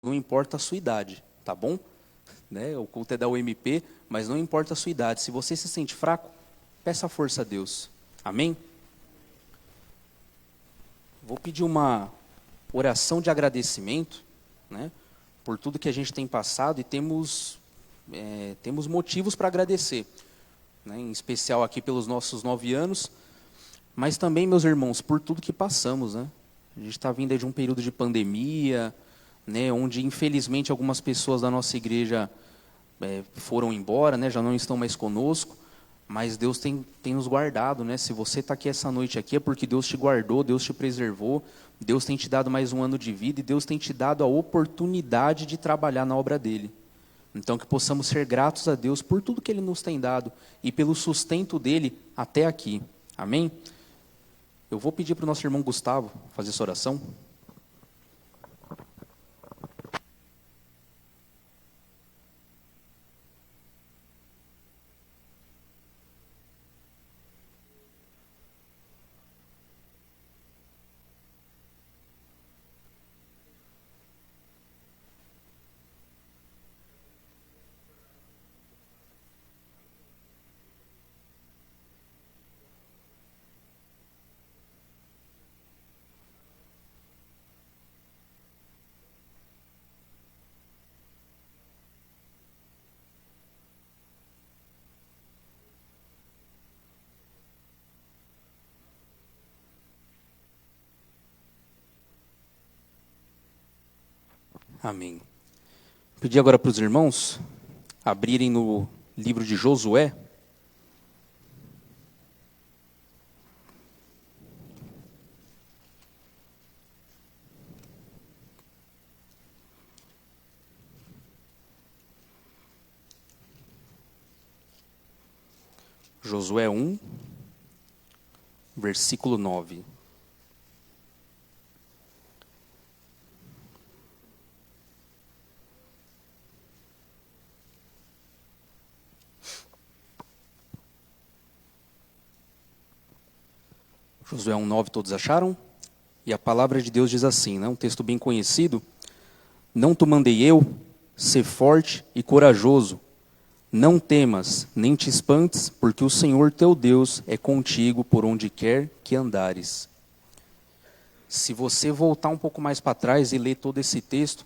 não importa a sua idade, tá bom? Né? O culto é da UMP, mas não importa a sua idade. Se você se sente fraco, peça força a Deus. Amém? Vou pedir uma oração de agradecimento, né, por tudo que a gente tem passado e temos motivos para agradecer, né, em especial aqui pelos nossos 9 anos, mas também, meus irmãos, por tudo que passamos, né? A gente está vindo aí de um período de pandemia, né, onde infelizmente algumas pessoas da nossa igreja foram embora, né, já não estão mais conosco, mas Deus tem nos guardado, né? Se você está aqui essa noite aqui é porque Deus te guardou, Deus te preservou, Deus tem te dado mais um ano de vida e Deus tem te dado a oportunidade de trabalhar na obra dele. Então que possamos ser gratos a Deus por tudo que ele nos tem dado e pelo sustento dele até aqui. Amém? Eu vou pedir para o nosso irmão Gustavo fazer essa oração. Amém. Pedir agora para os irmãos abrirem no livro de Josué. Josué 1, versículo 9. Josué 1:9, todos acharam? E a palavra de Deus diz assim, né? Um texto bem conhecido. Não te mandei eu, ser forte e corajoso. Não temas, nem te espantes, porque o Senhor teu Deus é contigo por onde quer que andares. Se você voltar um pouco mais para trás e ler todo esse texto,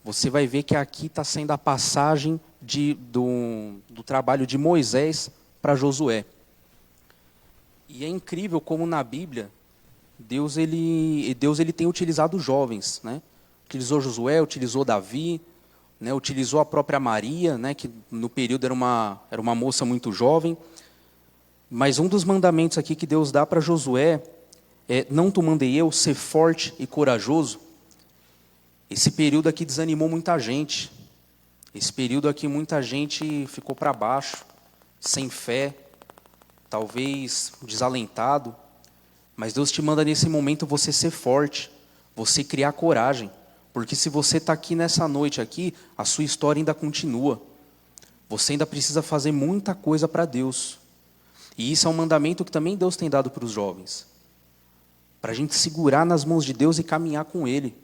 você vai ver que aqui está sendo a passagem do trabalho de Moisés para Josué. E é incrível como na Bíblia, Deus ele tem utilizado jovens, né? Utilizou Josué, utilizou Davi, né? Utilizou a própria Maria, né? Que no período era uma moça muito jovem. Mas um dos mandamentos aqui que Deus dá para Josué é: não te mandei eu ser forte e corajoso. Esse período aqui desanimou muita gente. Esse período aqui muita gente ficou para baixo, sem fé, talvez desalentado. Mas Deus te manda nesse momento você ser forte, você criar coragem. Porque se você está aqui nessa noite aqui, a sua história ainda continua. Você ainda precisa fazer muita coisa para Deus. E isso é um mandamento que também Deus tem dado para os jovens. Para a gente segurar nas mãos de Deus e caminhar com Ele.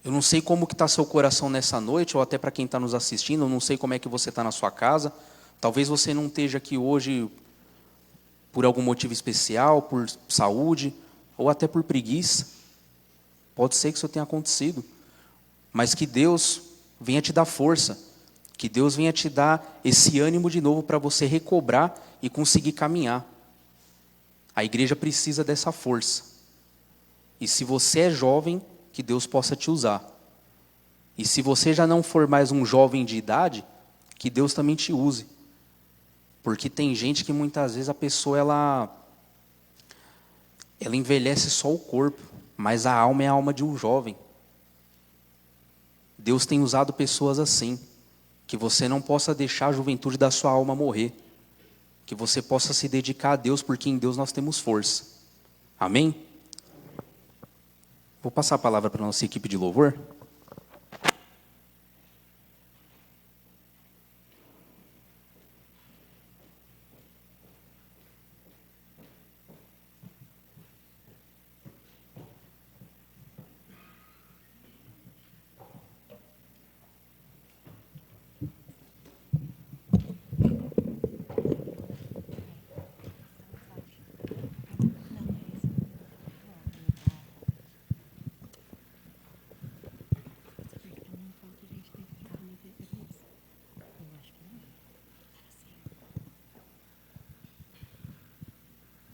Eu não sei como que está seu coração nessa noite, ou até para quem está nos assistindo, eu não sei como é que você está na sua casa. Talvez você não esteja aqui hoje por algum motivo especial, por saúde, ou até por preguiça. Pode ser que isso tenha acontecido. Mas que Deus venha te dar força. Que Deus venha te dar esse ânimo de novo para você recobrar e conseguir caminhar. A igreja precisa dessa força. E se você é jovem, que Deus possa te usar. E se você já não for mais um jovem de idade, que Deus também te use. Porque tem gente que muitas vezes a pessoa ela envelhece só o corpo, mas a alma é a alma de um jovem. Deus tem usado pessoas assim, que você não possa deixar a juventude da sua alma morrer, que você possa se dedicar a Deus, porque em Deus nós temos força. Amém? Vou passar a palavra para a nossa equipe de louvor.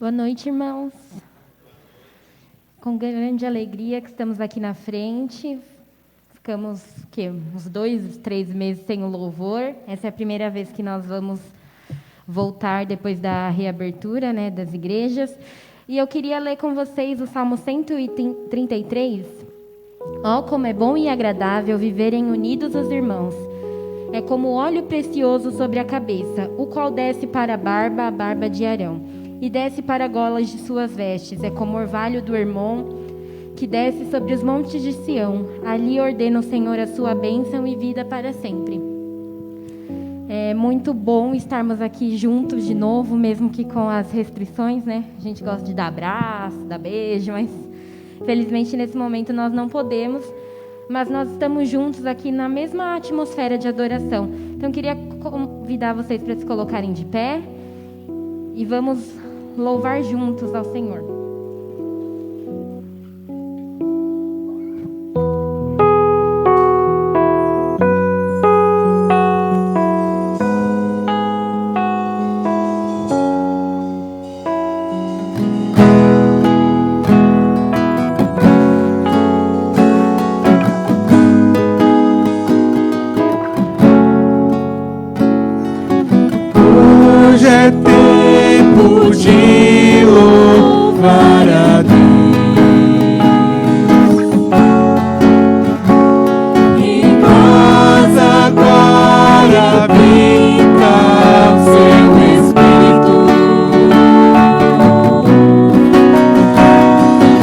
Boa noite, irmãos. Com grande alegria que estamos aqui na frente. Ficamos uns 2, 3 meses sem o louvor. Essa é a primeira vez que nós vamos voltar depois da reabertura, né, das igrejas. E eu queria ler com vocês o Salmo 133. Ó, como é bom e agradável viverem unidos os irmãos. É como óleo precioso sobre a cabeça, o qual desce para a barba de Arão, e desce para a gola de suas vestes. É como orvalho do Hermon, que desce sobre os montes de Sião. Ali ordena o Senhor a sua bênção e vida para sempre. É muito bom estarmos aqui juntos de novo, mesmo que com as restrições, né? A gente gosta de dar abraço, dar beijo, mas felizmente nesse momento nós não podemos. Mas nós estamos juntos aqui na mesma atmosfera de adoração. Então, eu queria convidar vocês para se colocarem de pé e vamos louvar juntos ao Senhor. De louvar a Deus, e nós agora habita o seu Espírito.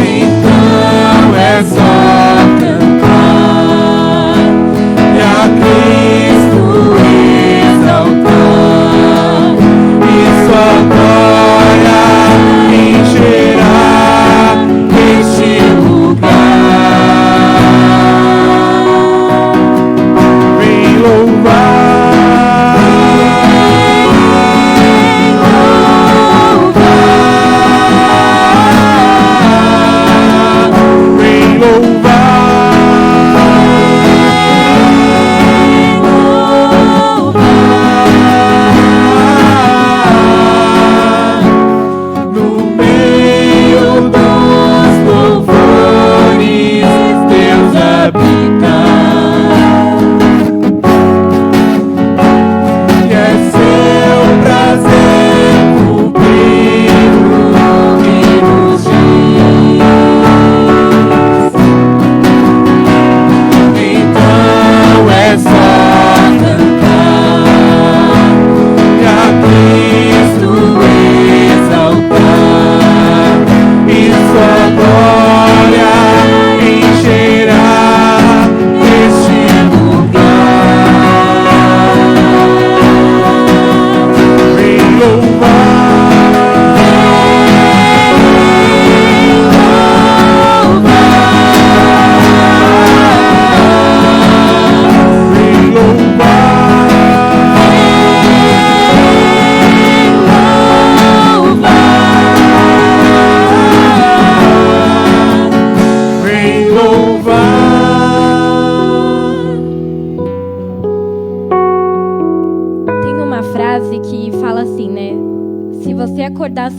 Então é só cantar e a Cristo exaltar, e sua glória encherá este lugar. Vem louvar, vem louvar.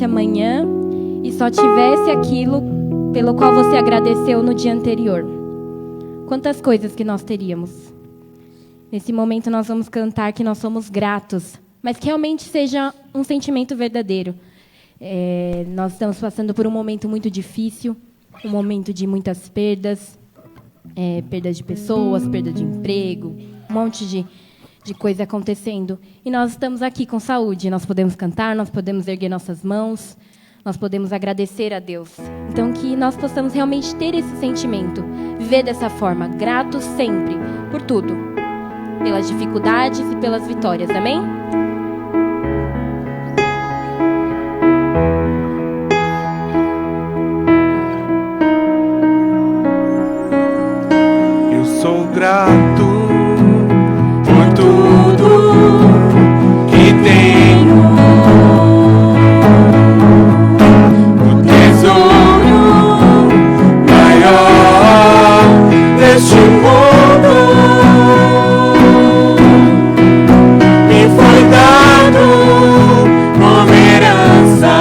Amanhã e só tivesse aquilo pelo qual você agradeceu no dia anterior, quantas coisas que nós teríamos. Nesse momento nós vamos cantar que nós somos gratos, mas que realmente seja um sentimento verdadeiro. Nós estamos passando por um momento muito difícil, um momento de muitas perdas, perdas de pessoas, perda de emprego, um monte de coisa acontecendo. E nós estamos aqui com saúde. Nós podemos cantar, nós podemos erguer nossas mãos, nós podemos agradecer a Deus. Então, que nós possamos realmente ter esse sentimento, viver dessa forma, gratos sempre, por tudo, pelas dificuldades e pelas vitórias. Amém? Eu sou grato por tudo que tenho, o tesouro maior deste mundo me foi dado como herança.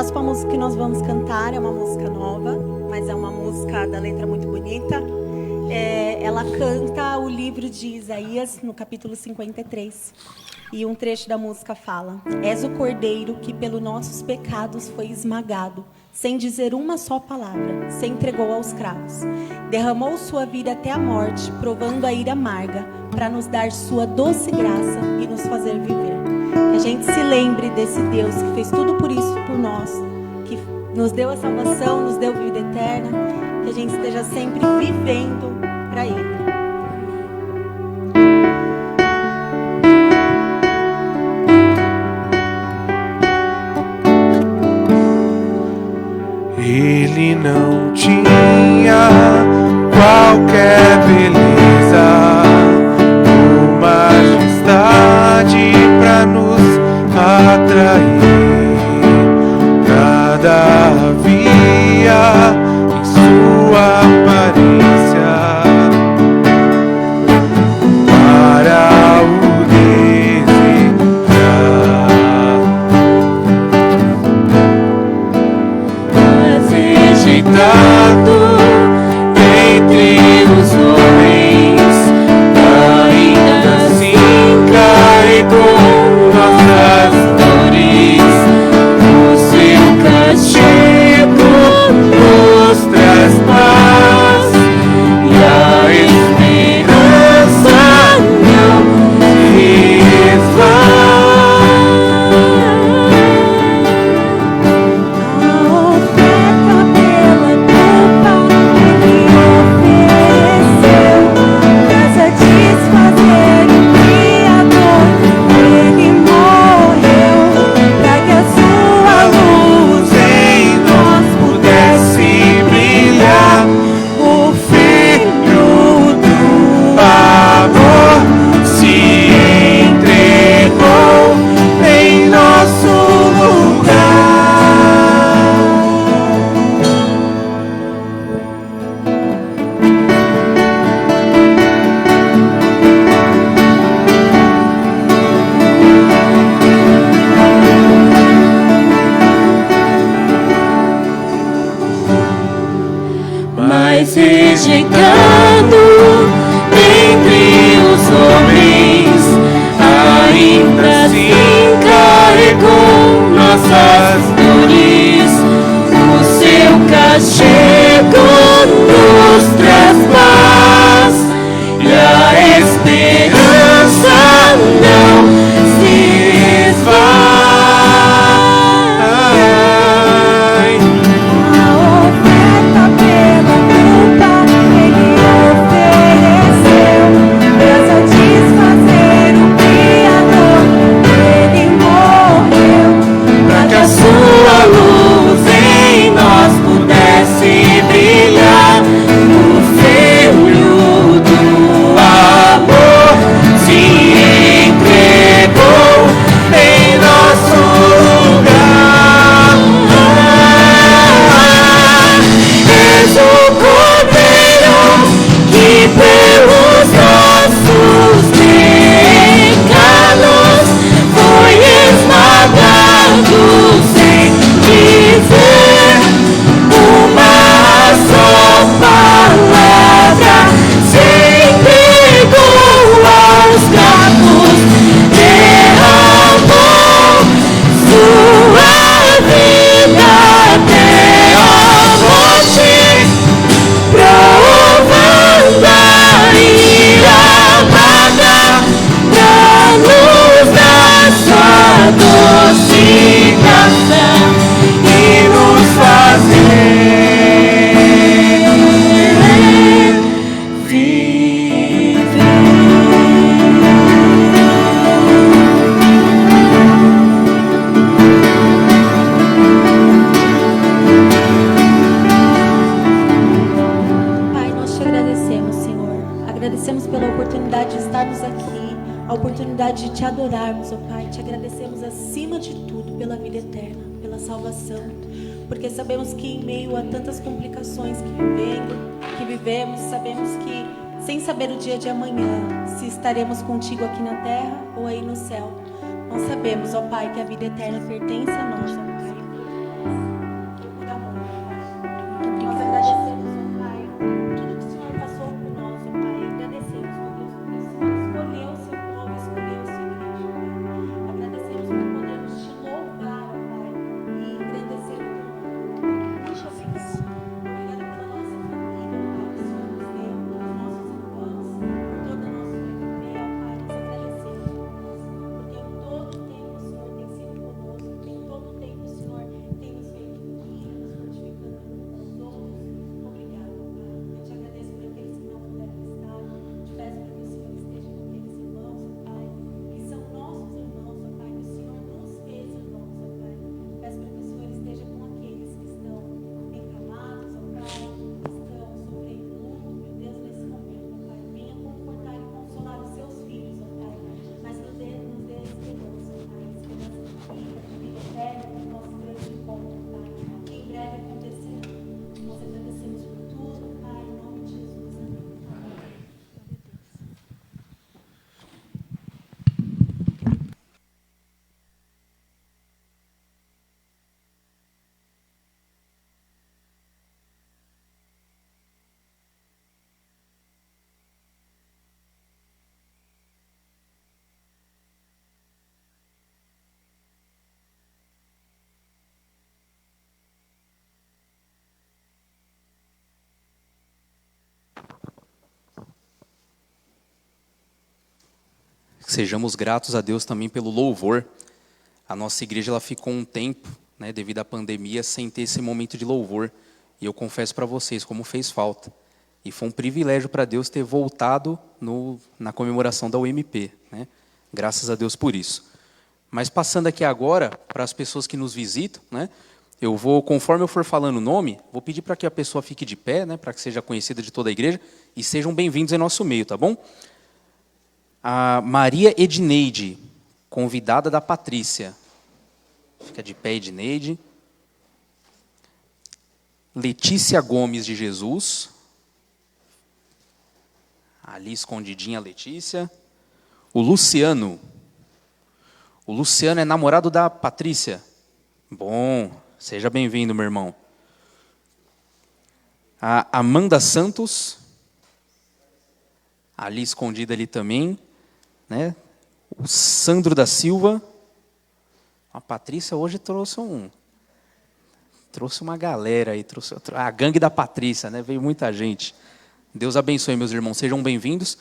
próxima música que nós vamos cantar é uma música nova, mas é uma música da letra muito bonita. Ela canta o livro de Isaías, no capítulo 53. E um trecho da música fala: És o cordeiro que pelos nossos pecados foi esmagado, sem dizer uma só palavra, se entregou aos cravos. Derramou sua vida até a morte, provando a ira amarga, para nos dar sua doce graça e nos fazer viver. Que a gente se lembre desse Deus que fez tudo por isso, por nós, que nos deu a salvação, nos deu vida eterna, que a gente esteja sempre vivendo para Ele. Ele não tinha qualquer beleza ou majestade pra nos atrair. Nada havia em sua aparência para o desejar. Rejeitado entre os homens, ainda assim carregou nossas dores. O seu castigo nos traz paz e a esperança não se esvai. Rejeitado entre os homens, ainda assim carregou nossas dores. O seu castigo nos traz paz e a esperança não se esvai. Sua luz em nós pudesse brilhar, o filho do amor se entregou em nosso lugar. És o cordeiro que pelos nossos pecados foi esmagado. Sem dizer uma só palavra, se entregou aos cravos, derramou sua vida até a morte, provando a ira amarga, pra nos dar sua doce graça e nos fazer viver. Pai, nós te agradecemos, Senhor. Agradecemos pela oportunidade de estarmos aqui, a oportunidade de te adorarmos, ó Pai. Te agradecemos acima de tudo pela vida eterna, pela salvação, porque sabemos que em meio a tantas complicações que vivemos, sabemos que sem saber o dia de amanhã, se estaremos contigo aqui na terra ou aí no céu, nós sabemos, ó Pai, que a vida eterna pertence a nós, ó Pai. Por amor, Pai. Nós agradecemos, ó Pai, tudo que o Senhor passou por nós, ó Pai. Agradecemos, ó Deus, porque o Senhor escolheu o seu povo, escolheu a sua igreja, Pai. Agradecemos por podermos te louvar, ó Pai, e engrandecer o teu nome. Jesus. Obrigada pela nossa família, Pai, que o Senhor nos deu, pelos nossos irmãos, por toda a nossa família, ó Pai. Nós agradecemos, ó Deus, porque em todo tempo o Senhor tem sido conosco, porque em todo tempo o Senhor tem nos feito bem, nos fortificando uns com os outros. Obrigado, Pai. Eu te agradeço por aqueles que não puderam estar. Te peço para que o Senhor esteja com aqueles irmãos, ó Pai, que são nossos irmãos, ó Pai, que o Senhor nos fez irmãos, ó Pai. Peço para que o Senhor esteja com aqueles que estão encamados, ó Pai, que estão sofrendo luto, meu Deus, nesse momento, ó Pai. Venha confortar e consolar os seus filhos, ó Pai, mas nos dê esperança, ó Pai, esperança de vida eterna, do nosso grande encontro, Pai, que em breve acontecerá. Nós agradecemos por tudo, Pai, em nome de Jesus. Amém. Sejamos gratos a Deus também pelo louvor. A nossa igreja ela ficou um tempo, né, devido à pandemia, sem ter esse momento de louvor. E eu confesso para vocês como fez falta. E foi um privilégio para Deus ter voltado na comemoração da UMP, né? Graças a Deus por isso. Mas passando aqui agora para as pessoas que nos visitam, né? Eu vou, conforme eu for falando o nome, vou pedir para que a pessoa fique de pé, né, para que seja conhecida de toda a igreja, e sejam bem-vindos em nosso meio, tá bom? A Maria Edneide, convidada da Patrícia. Fica de pé, Edneide. Letícia Gomes de Jesus. Ali escondidinha a Letícia. O Luciano. O Luciano é namorado da Patrícia. Bom, seja bem-vindo, meu irmão. A Amanda Santos. Ali escondida ali também. Né? O Sandro da Silva. A Patrícia hoje trouxe uma galera aí, trouxe a gangue da Patrícia, né? Veio muita gente. Deus abençoe, meus irmãos, sejam bem-vindos.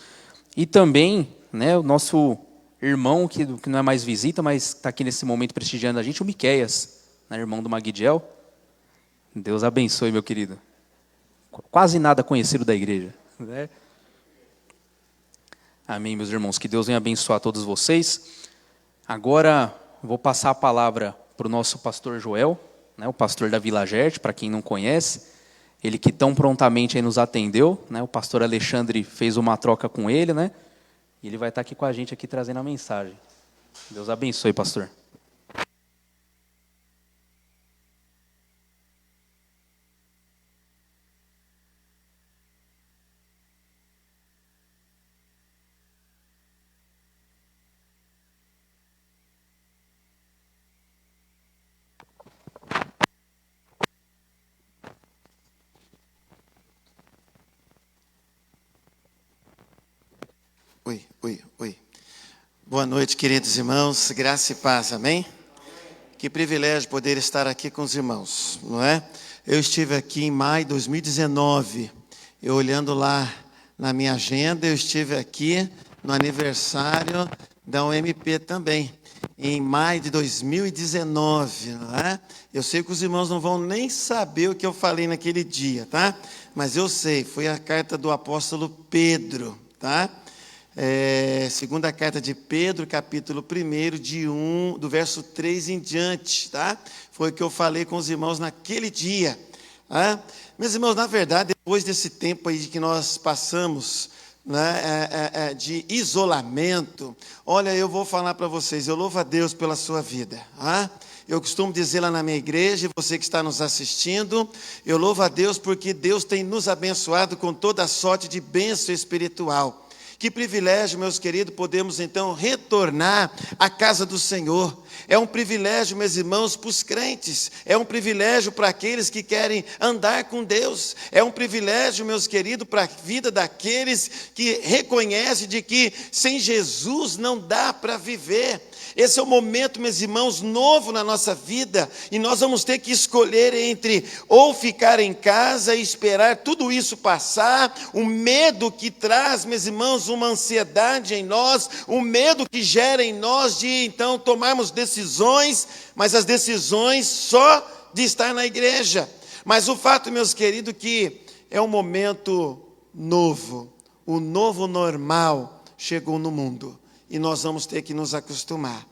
E também, né, o nosso irmão, que não é mais visita, mas está aqui nesse momento prestigiando a gente, o Miqueias, né, irmão do Magdiel. Deus abençoe, meu querido. Quase nada conhecido da igreja, né? Amém, meus irmãos. Que Deus venha abençoar todos vocês. Agora, vou passar a palavra para o nosso pastor Joel, né, o pastor da Vila Gerte, para quem não conhece. Ele que tão prontamente aí nos atendeu. Né, o pastor Alexandre fez uma troca com ele. Né, e ele vai estar aqui com a gente aqui trazendo a mensagem. Deus abençoe, pastor. Oi. Boa noite, queridos irmãos. Graça e paz, amém? Que privilégio poder estar aqui com os irmãos, não é? Eu estive aqui em maio de 2019. Eu olhando lá na minha agenda, eu estive aqui no aniversário da UMP também, em maio de 2019, não é? Eu sei que os irmãos não vão nem saber o que eu falei naquele dia, tá? Mas eu sei, foi a carta do apóstolo Pedro, tá? Segunda carta de Pedro, capítulo 1, do verso 3 em diante, tá? Foi o que eu falei com os irmãos naquele dia, tá? Meus irmãos, na verdade, depois desse tempo aí que nós passamos, né, de isolamento, olha, eu vou falar para vocês, eu louvo a Deus pela sua vida, tá? Eu costumo dizer lá na minha igreja, e você que está nos assistindo, eu louvo a Deus porque Deus tem nos abençoado com toda a sorte de bênção espiritual. Que privilégio, meus queridos, podemos então retornar à casa do Senhor. É um privilégio, meus irmãos, para os crentes. É um privilégio para aqueles que querem andar com Deus. É um privilégio, meus queridos, para a vida daqueles que reconhecem de que sem Jesus não dá para viver. Esse é um momento, meus irmãos, novo na nossa vida, e nós vamos ter que escolher entre ou ficar em casa e esperar tudo isso passar, o medo que traz, meus irmãos, uma ansiedade em nós, o medo que gera em nós de então tomarmos decisões, mas as decisões só de estar na igreja. Mas o fato, meus queridos, que é um momento novo, o novo normal chegou no mundo. E nós vamos ter que nos acostumar.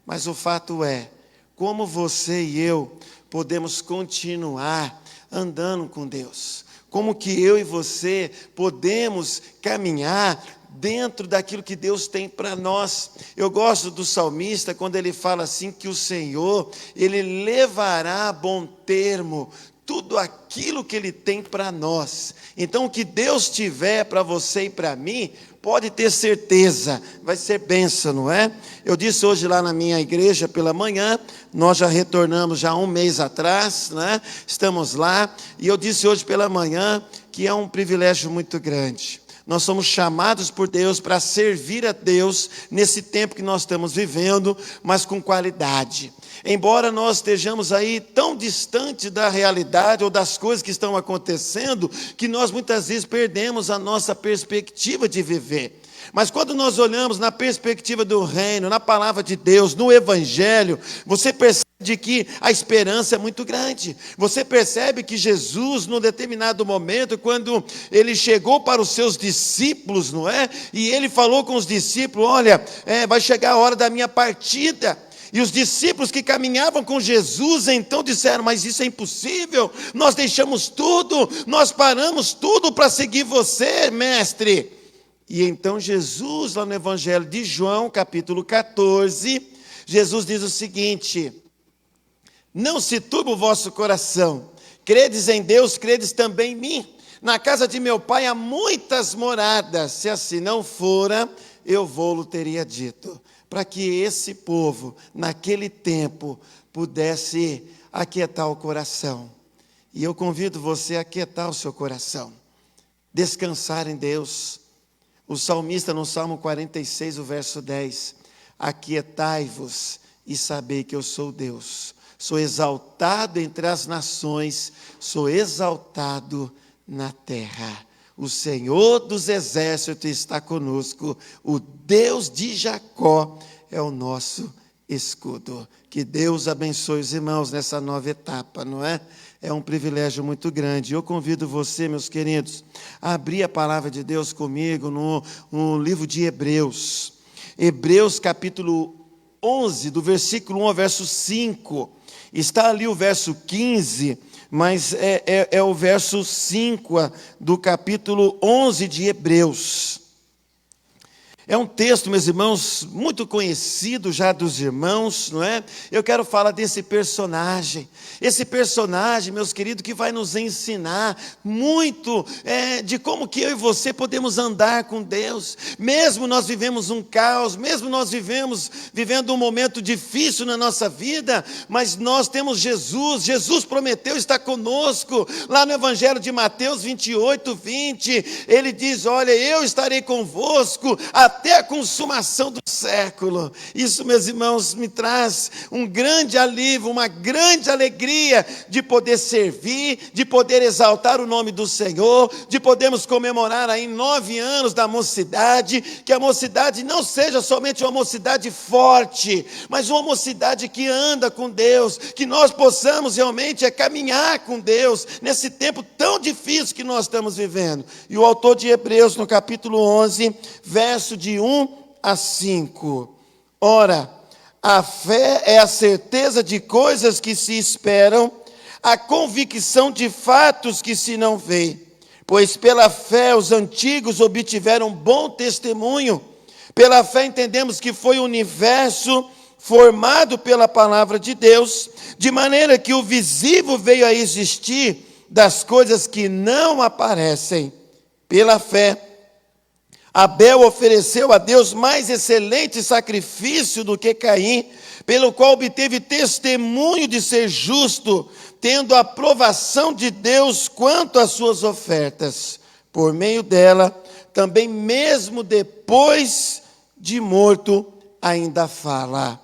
Mas o fato é, como você e eu podemos continuar andando com Deus? Como que eu e você podemos caminhar dentro daquilo que Deus tem para nós? Eu gosto do salmista quando ele fala assim que o Senhor, Ele levará a bom termo tudo aquilo que Ele tem para nós. Então o que Deus tiver para você e para mim, pode ter certeza, vai ser bênção, não é? Eu disse hoje lá na minha igreja pela manhã, nós já retornamos já 1 mês atrás, né? Estamos lá, e eu disse hoje pela manhã que é um privilégio muito grande. Nós somos chamados por Deus para servir a Deus nesse tempo que nós estamos vivendo, mas com qualidade. Embora nós estejamos aí tão distante da realidade ou das coisas que estão acontecendo, que nós muitas vezes perdemos a nossa perspectiva de viver. Mas quando nós olhamos na perspectiva do reino, na palavra de Deus, no evangelho, você percebe que a esperança é muito grande. Você percebe que Jesus, num determinado momento, quando ele chegou para os seus discípulos, não é? E ele falou com os discípulos, olha, vai chegar a hora da minha partida. E os discípulos que caminhavam com Jesus, então disseram, mas isso é impossível, nós deixamos tudo, nós paramos tudo para seguir você, mestre. E então Jesus, lá no Evangelho de João, capítulo 14, Jesus diz o seguinte, não se turbe o vosso coração, credes em Deus, credes também em mim. Na casa de meu pai há muitas moradas, se assim não fora, eu vou-lo teria dito. Para que esse povo, naquele tempo, pudesse aquietar o coração. E eu convido você a aquietar o seu coração, descansar em Deus. O salmista no Salmo 46, o verso 10, aquietai-vos e sabei que eu sou Deus. Sou exaltado entre as nações, sou exaltado na terra. O Senhor dos exércitos está conosco, o Deus de Jacó é o nosso escudo. Que Deus abençoe os irmãos nessa nova etapa, não é? É um privilégio muito grande. Eu convido você, meus queridos, a abrir a palavra de Deus comigo no livro de Hebreus. Hebreus capítulo 11, do versículo 1 ao verso 5. Está ali o verso 15, mas é o verso 5 do capítulo 11 de Hebreus. É um texto, meus irmãos, muito conhecido já dos irmãos, não é? Eu quero falar desse personagem. Esse personagem, meus queridos, que vai nos ensinar muito de como que eu e você podemos andar com Deus. Mesmo nós vivemos um caos, mesmo nós vivendo um momento difícil na nossa vida, mas nós temos Jesus. Jesus prometeu estar conosco. Lá no Evangelho de Mateus 28, 20, ele diz, olha, eu estarei convosco até a consumação do século. Isso, meus irmãos, me traz um grande alívio, uma grande alegria de poder servir, de poder exaltar o nome do Senhor, de podermos comemorar aí 9 anos da mocidade, que a mocidade não seja somente uma mocidade forte, mas uma mocidade que anda com Deus, que nós possamos realmente caminhar com Deus, nesse tempo tão difícil que nós estamos vivendo. E o autor de Hebreus, no capítulo 11, verso de 1 a 5. Ora, a fé é a certeza de coisas que se esperam, a convicção de fatos que se não vê. Pois pela fé os antigos obtiveram bom testemunho. Pela fé entendemos que foi o universo formado pela palavra de Deus, de maneira que o visível veio a existir das coisas que não aparecem. Pela fé, Abel ofereceu a Deus mais excelente sacrifício do que Caim, pelo qual obteve testemunho de ser justo, tendo a aprovação de Deus quanto às suas ofertas. Por meio dela, também mesmo depois de morto, ainda fala.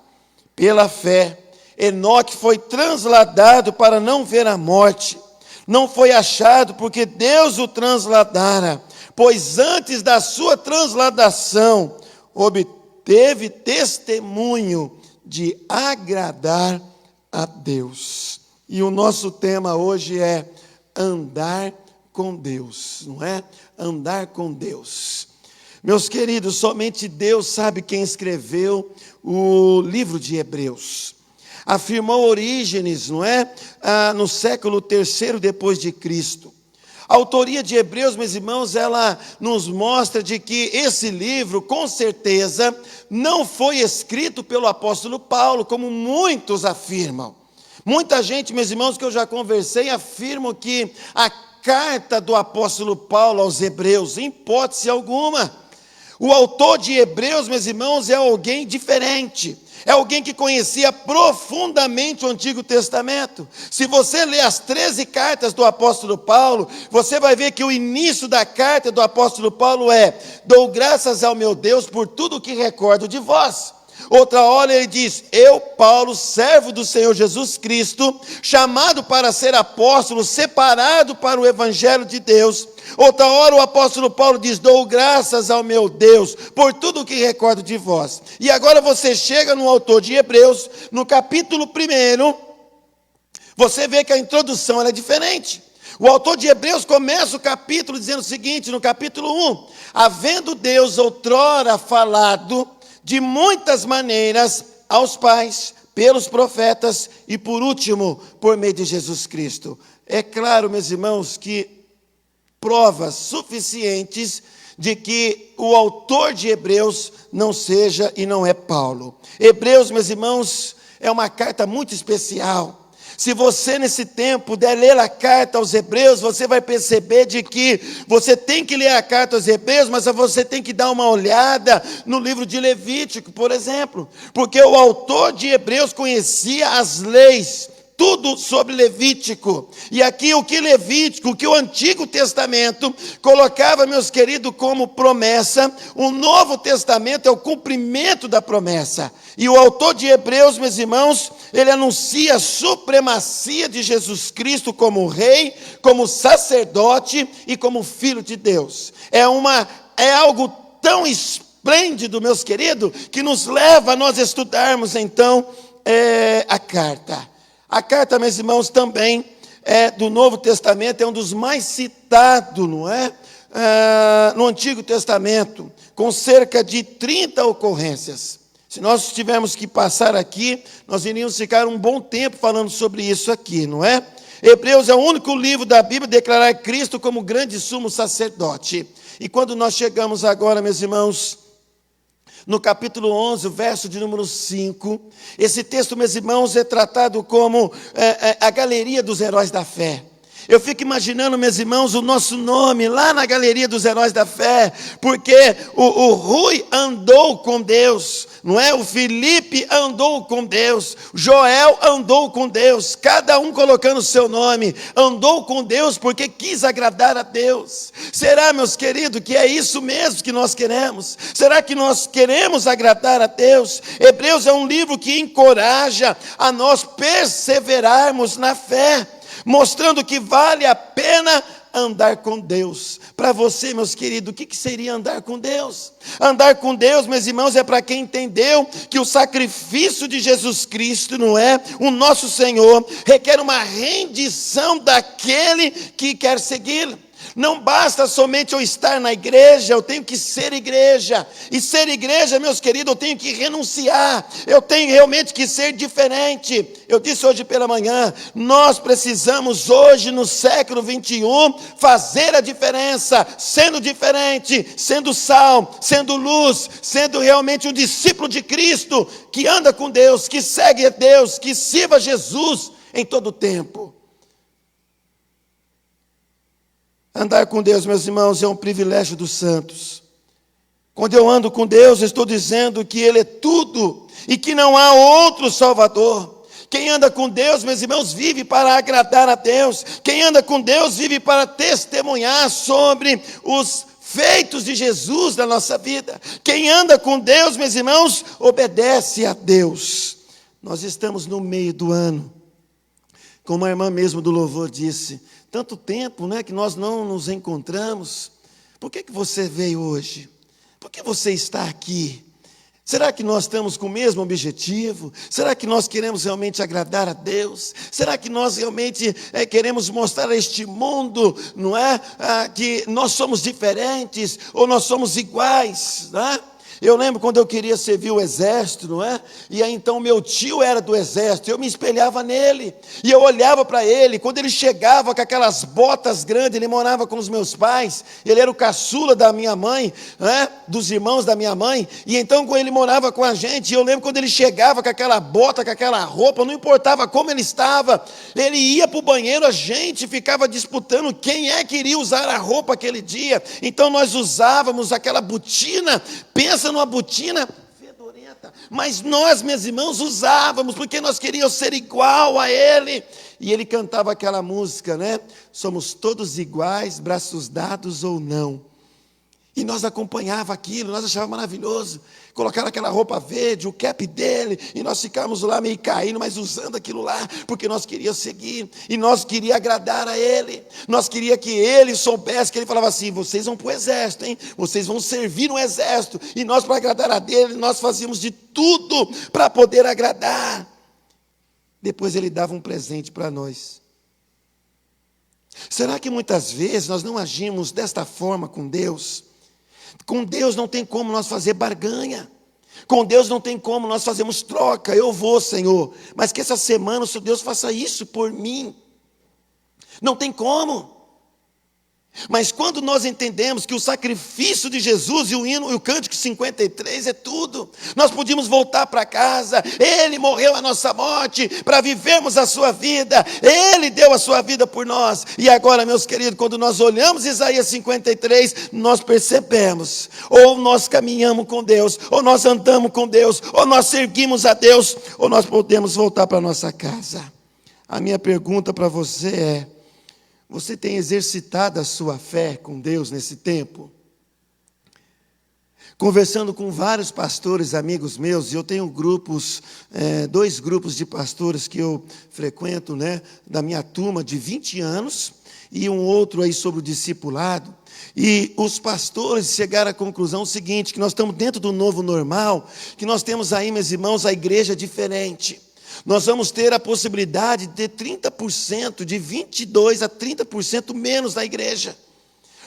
Pela fé, Enoque foi transladado para não ver a morte. Não foi achado porque Deus o transladara, pois antes da sua transladação, obteve testemunho de agradar a Deus. E o nosso tema hoje é andar com Deus, não é? Andar com Deus. Meus queridos, somente Deus sabe quem escreveu o livro de Hebreus. Afirmou Orígenes, não é? No século III depois de Cristo. A autoria de Hebreus, meus irmãos, ela nos mostra de que esse livro, com certeza, não foi escrito pelo apóstolo Paulo, como muitos afirmam. Muita gente, meus irmãos, que eu já conversei, afirmam que a carta do apóstolo Paulo aos Hebreus, em hipótese alguma. O autor de Hebreus, meus irmãos, é alguém diferente. É alguém que conhecia profundamente o Antigo Testamento. Se você ler as 13 cartas do apóstolo Paulo, você vai ver que o início da carta do apóstolo Paulo é: dou graças ao meu Deus por tudo o que recordo de vós. Outra hora ele diz: eu, Paulo, servo do Senhor Jesus Cristo, chamado para ser apóstolo, separado para o evangelho de Deus. Outra hora o apóstolo Paulo diz: dou graças ao meu Deus por tudo o que recordo de vós. E agora você chega no autor de Hebreus, no capítulo 1, você vê que a introdução é diferente. O autor de Hebreus começa o capítulo dizendo o seguinte, no capítulo 1: havendo Deus outrora falado de muitas maneiras aos pais, pelos profetas e por último, por meio de Jesus Cristo. É claro, meus irmãos, que provas suficientes de que o autor de Hebreus não seja e não é Paulo. Hebreus, meus irmãos, é uma carta muito especial. Se você nesse tempo puder ler a carta aos Hebreus, você vai perceber de que você tem que ler a carta aos Hebreus, mas você tem que dar uma olhada no livro de Levítico, por exemplo, porque o autor de Hebreus conhecia as leis, tudo sobre Levítico. E aqui o que Levítico, o que o Antigo Testamento colocava, meus queridos, como promessa, o Novo Testamento é o cumprimento da promessa. E o autor de Hebreus, meus irmãos, ele anuncia a supremacia de Jesus Cristo como rei, como sacerdote e como filho de Deus. É algo tão esplêndido, meus queridos, que nos leva a nós estudarmos então a carta. A carta, meus irmãos, também é do Novo Testamento, é um dos mais citados, não é? No Antigo Testamento, com cerca de 30 ocorrências. Se nós tivermos que passar aqui, nós iríamos ficar um bom tempo falando sobre isso aqui, não é? Hebreus é o único livro da Bíblia a declarar Cristo como grande sumo sacerdote. E quando nós chegamos agora, meus irmãos, no capítulo 11, o verso de número 5, esse texto, meus irmãos, é tratado como a galeria dos heróis da fé. Eu fico imaginando, meus irmãos, o nosso nome lá na galeria dos heróis da fé, porque o Rui andou com Deus, não é? O Felipe andou com Deus, Joel andou com Deus, cada um colocando o seu nome, andou com Deus porque quis agradar a Deus. Será, meus queridos, que é isso mesmo que nós queremos? Será que nós queremos agradar a Deus? Hebreus é um livro que encoraja a nós perseverarmos na fé, mostrando que vale a pena andar com Deus. Para você, meus queridos, o que seria andar com Deus? Andar com Deus, meus irmãos, é para quem entendeu que o sacrifício de Jesus Cristo, não é? O nosso Senhor requer uma rendição daquele que quer segui-lo. Não basta somente eu estar na igreja, eu tenho que ser igreja. E ser igreja, meus queridos, eu tenho que renunciar. Eu tenho realmente que ser diferente. Eu disse hoje pela manhã, nós precisamos hoje, no século 21, fazer a diferença. Sendo diferente, sendo sal, sendo luz, sendo realmente um discípulo de Cristo, que anda com Deus, que segue a Deus, que sirva Jesus em todo o tempo. Andar com Deus, meus irmãos, é um privilégio dos santos. Quando eu ando com Deus, eu estou dizendo que Ele é tudo e que não há outro Salvador. Quem anda com Deus, meus irmãos, vive para agradar a Deus. Quem anda com Deus vive para testemunhar sobre os feitos de Jesus na nossa vida. Quem anda com Deus, meus irmãos, obedece a Deus. Nós estamos no meio do ano. Como a irmã mesmo do louvor disse, tanto tempo, né, que nós não nos encontramos. Por que você veio hoje? Por que você está aqui? Será que nós estamos com o mesmo objetivo? Será que nós queremos realmente agradar a Deus? Será que nós realmente queremos mostrar a este mundo, não é? Que nós somos diferentes ou nós somos iguais, não é? Eu lembro quando eu queria servir o exército, não é? E aí então meu tio era do exército, eu me espelhava nele, e eu olhava para ele, quando ele chegava com aquelas botas grandes, ele morava com os meus pais, ele era o caçula da minha mãe, né? Dos irmãos da minha mãe, e então quando ele morava com a gente, eu lembro quando ele chegava com aquela bota, com aquela roupa, não importava como ele estava, ele ia para o banheiro, a gente ficava disputando quem é que iria usar a roupa aquele dia, então nós usávamos aquela botina, pensa numa botina fedorenta, mas nós, meus irmãos, usávamos, porque nós queríamos ser igual a ele, e ele cantava aquela música, né? Somos todos iguais, braços dados ou não, e nós acompanhava aquilo, nós achávamos maravilhoso, colocaram aquela roupa verde, o cap dele, e nós ficávamos lá meio caindo, mas usando aquilo lá, porque nós queríamos seguir, e nós queríamos agradar a ele, nós queríamos que ele soubesse, que ele falava assim, vocês vão para o exército, hein? Vocês vão servir no exército, e nós para agradar a dele, nós fazíamos de tudo para poder agradar. Depois ele dava um presente para nós. Será que muitas vezes nós não agimos desta forma com Deus? Com Deus não tem como nós fazer barganha. Com Deus não tem como nós fazermos troca. Eu vou, Senhor, mas que essa semana o Senhor Deus faça isso por mim. Não tem como. Mas quando nós entendemos que o sacrifício de Jesus e o hino e o cântico 53 é tudo, nós podíamos voltar para casa, Ele morreu a nossa morte para vivermos a sua vida, Ele deu a sua vida por nós, e agora, meus queridos, quando nós olhamos Isaías 53, nós percebemos, ou nós caminhamos com Deus, ou nós andamos com Deus, ou nós seguimos a Deus, ou nós podemos voltar para a nossa casa. A minha pergunta para você é, você tem exercitado a sua fé com Deus nesse tempo? Conversando com vários pastores, amigos meus, e eu tenho grupos, 2 grupos de pastores que eu frequento, né, da minha turma de 20 anos, e um outro aí sobre o discipulado. E os pastores chegaram à conclusão seguinte, que nós estamos dentro do novo normal, que nós temos aí, meus irmãos, a igreja diferente. Nós vamos ter a possibilidade de ter 30%, de 22% a 30% menos na igreja.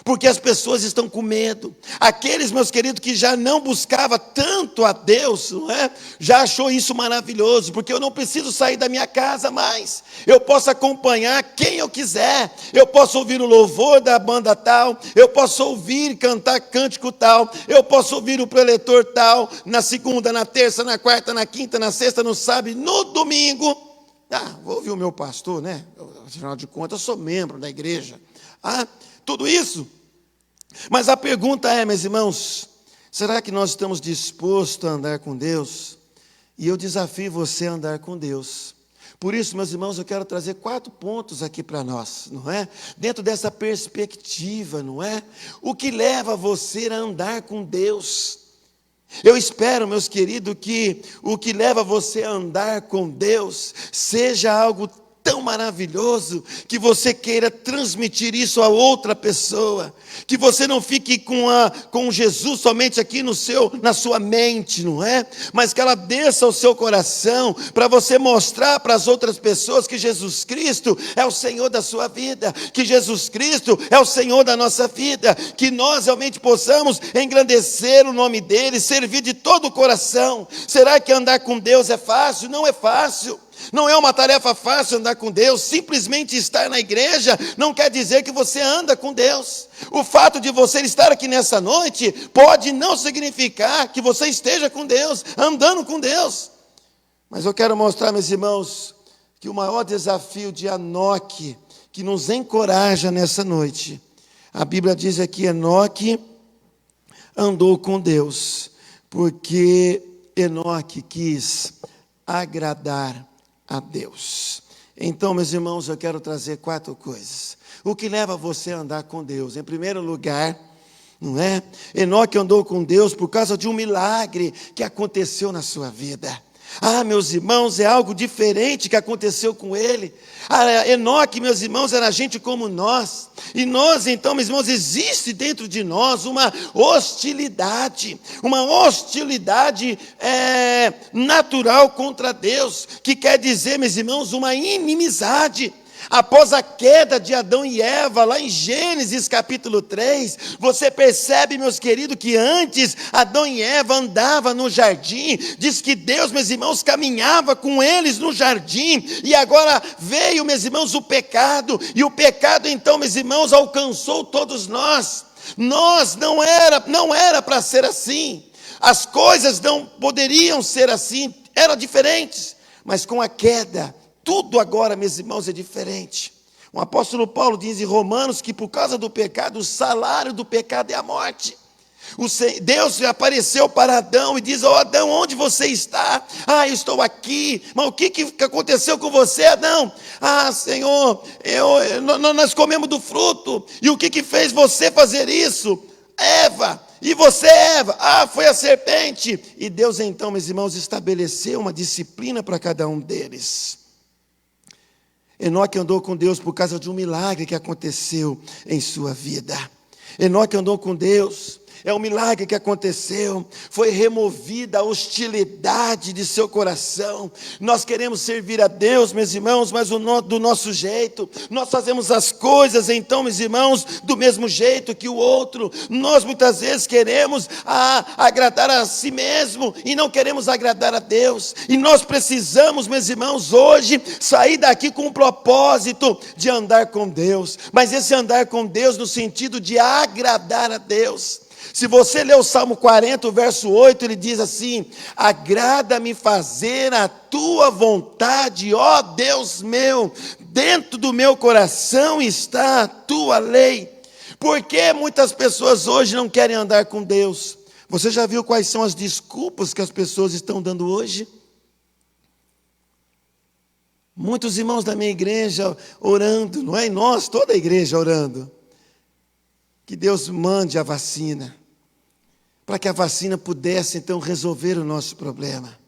Porque as pessoas estão com medo. Aqueles, meus queridos, que já não buscavam tanto a Deus, não é? Já achou isso maravilhoso, porque eu não preciso sair da minha casa mais. Eu posso acompanhar quem eu quiser. Eu posso ouvir o louvor da banda tal, eu posso ouvir e cantar cântico tal, eu posso ouvir o preletor tal, na segunda, na terça, na quarta, na quinta, na sexta, no sábado e no domingo. Vou ouvir o meu pastor, né? Afinal de contas, eu sou membro da igreja. Tudo isso. Mas a pergunta é, meus irmãos, será que nós estamos dispostos a andar com Deus? E eu desafio você a andar com Deus. Por isso, meus irmãos, eu quero trazer 4 pontos aqui para nós, não é? Dentro dessa perspectiva, não é? O que leva você a andar com Deus? Eu espero, meus queridos, que o que leva você a andar com Deus seja algo tão maravilhoso, que você queira transmitir isso a outra pessoa, que você não fique com Jesus somente aqui na sua mente, não é? Mas que ela desça ao seu coração, para você mostrar para as outras pessoas que Jesus Cristo é o Senhor da sua vida, que Jesus Cristo é o Senhor da nossa vida, que nós realmente possamos engrandecer o nome dEle, servir de todo o coração. Será que andar com Deus é fácil? Não é fácil. Não é uma tarefa fácil andar com Deus. Simplesmente estar na igreja não quer dizer que você anda com Deus. O fato de você estar aqui nessa noite pode não significar que você esteja com Deus, andando com Deus. Mas eu quero mostrar, meus irmãos, que o maior desafio de Enoque, que nos encoraja nessa noite, a Bíblia diz aqui, Enoque andou com Deus, porque Enoque quis agradar a Deus. Então, meus irmãos, eu quero trazer 4 coisas. O que leva você a andar com Deus? Em primeiro lugar, não é? Enoque andou com Deus por causa de um milagre que aconteceu na sua vida. Ah, meus irmãos, é algo diferente que aconteceu com ele. Enoque, meus irmãos, era gente como nós. E nós, então, meus irmãos, existe dentro de nós uma hostilidade natural contra Deus, que quer dizer, meus irmãos, uma inimizade. Após a queda de Adão e Eva, lá em Gênesis capítulo 3, você percebe, meus queridos, que antes Adão e Eva andavam no jardim, diz que Deus, meus irmãos, caminhava com eles no jardim, e agora veio, meus irmãos, o pecado, e o pecado então, meus irmãos, alcançou todos nós. Nós não era para ser assim, as coisas não poderiam ser assim, eram diferentes, mas com a queda, tudo agora, meus irmãos, é diferente. O apóstolo Paulo diz em Romanos que por causa do pecado, o salário do pecado é a morte. Deus apareceu para Adão e diz: ó Adão, onde você está? Ah, eu estou aqui. Mas o que aconteceu com você, Adão? Ah, Senhor, nós comemos do fruto. E o que fez você fazer isso? Eva. E você, Eva? Ah, foi a serpente. E Deus então, meus irmãos, estabeleceu uma disciplina para cada um deles. Enoque andou com Deus por causa de um milagre que aconteceu em sua vida. Enoque andou com Deus, é um milagre que aconteceu, foi removida a hostilidade de seu coração. Nós queremos servir a Deus, meus irmãos, mas do nosso jeito. Nós fazemos as coisas, então, meus irmãos, do mesmo jeito que o outro. Nós muitas vezes queremos agradar a si mesmo e não queremos agradar a Deus. E nós precisamos, meus irmãos, hoje sair daqui com o propósito de andar com Deus. Mas esse andar com Deus no sentido de agradar a Deus. Se você ler o Salmo 40, o verso 8, ele diz assim: agrada-me fazer a tua vontade, ó Deus meu, dentro do meu coração está a tua lei. Por que muitas pessoas hoje não querem andar com Deus? Você já viu quais são as desculpas que as pessoas estão dando hoje? Muitos irmãos da minha igreja orando, não é? E nós, toda a igreja orando, que Deus mande a vacina, para que a vacina pudesse então resolver o nosso problema.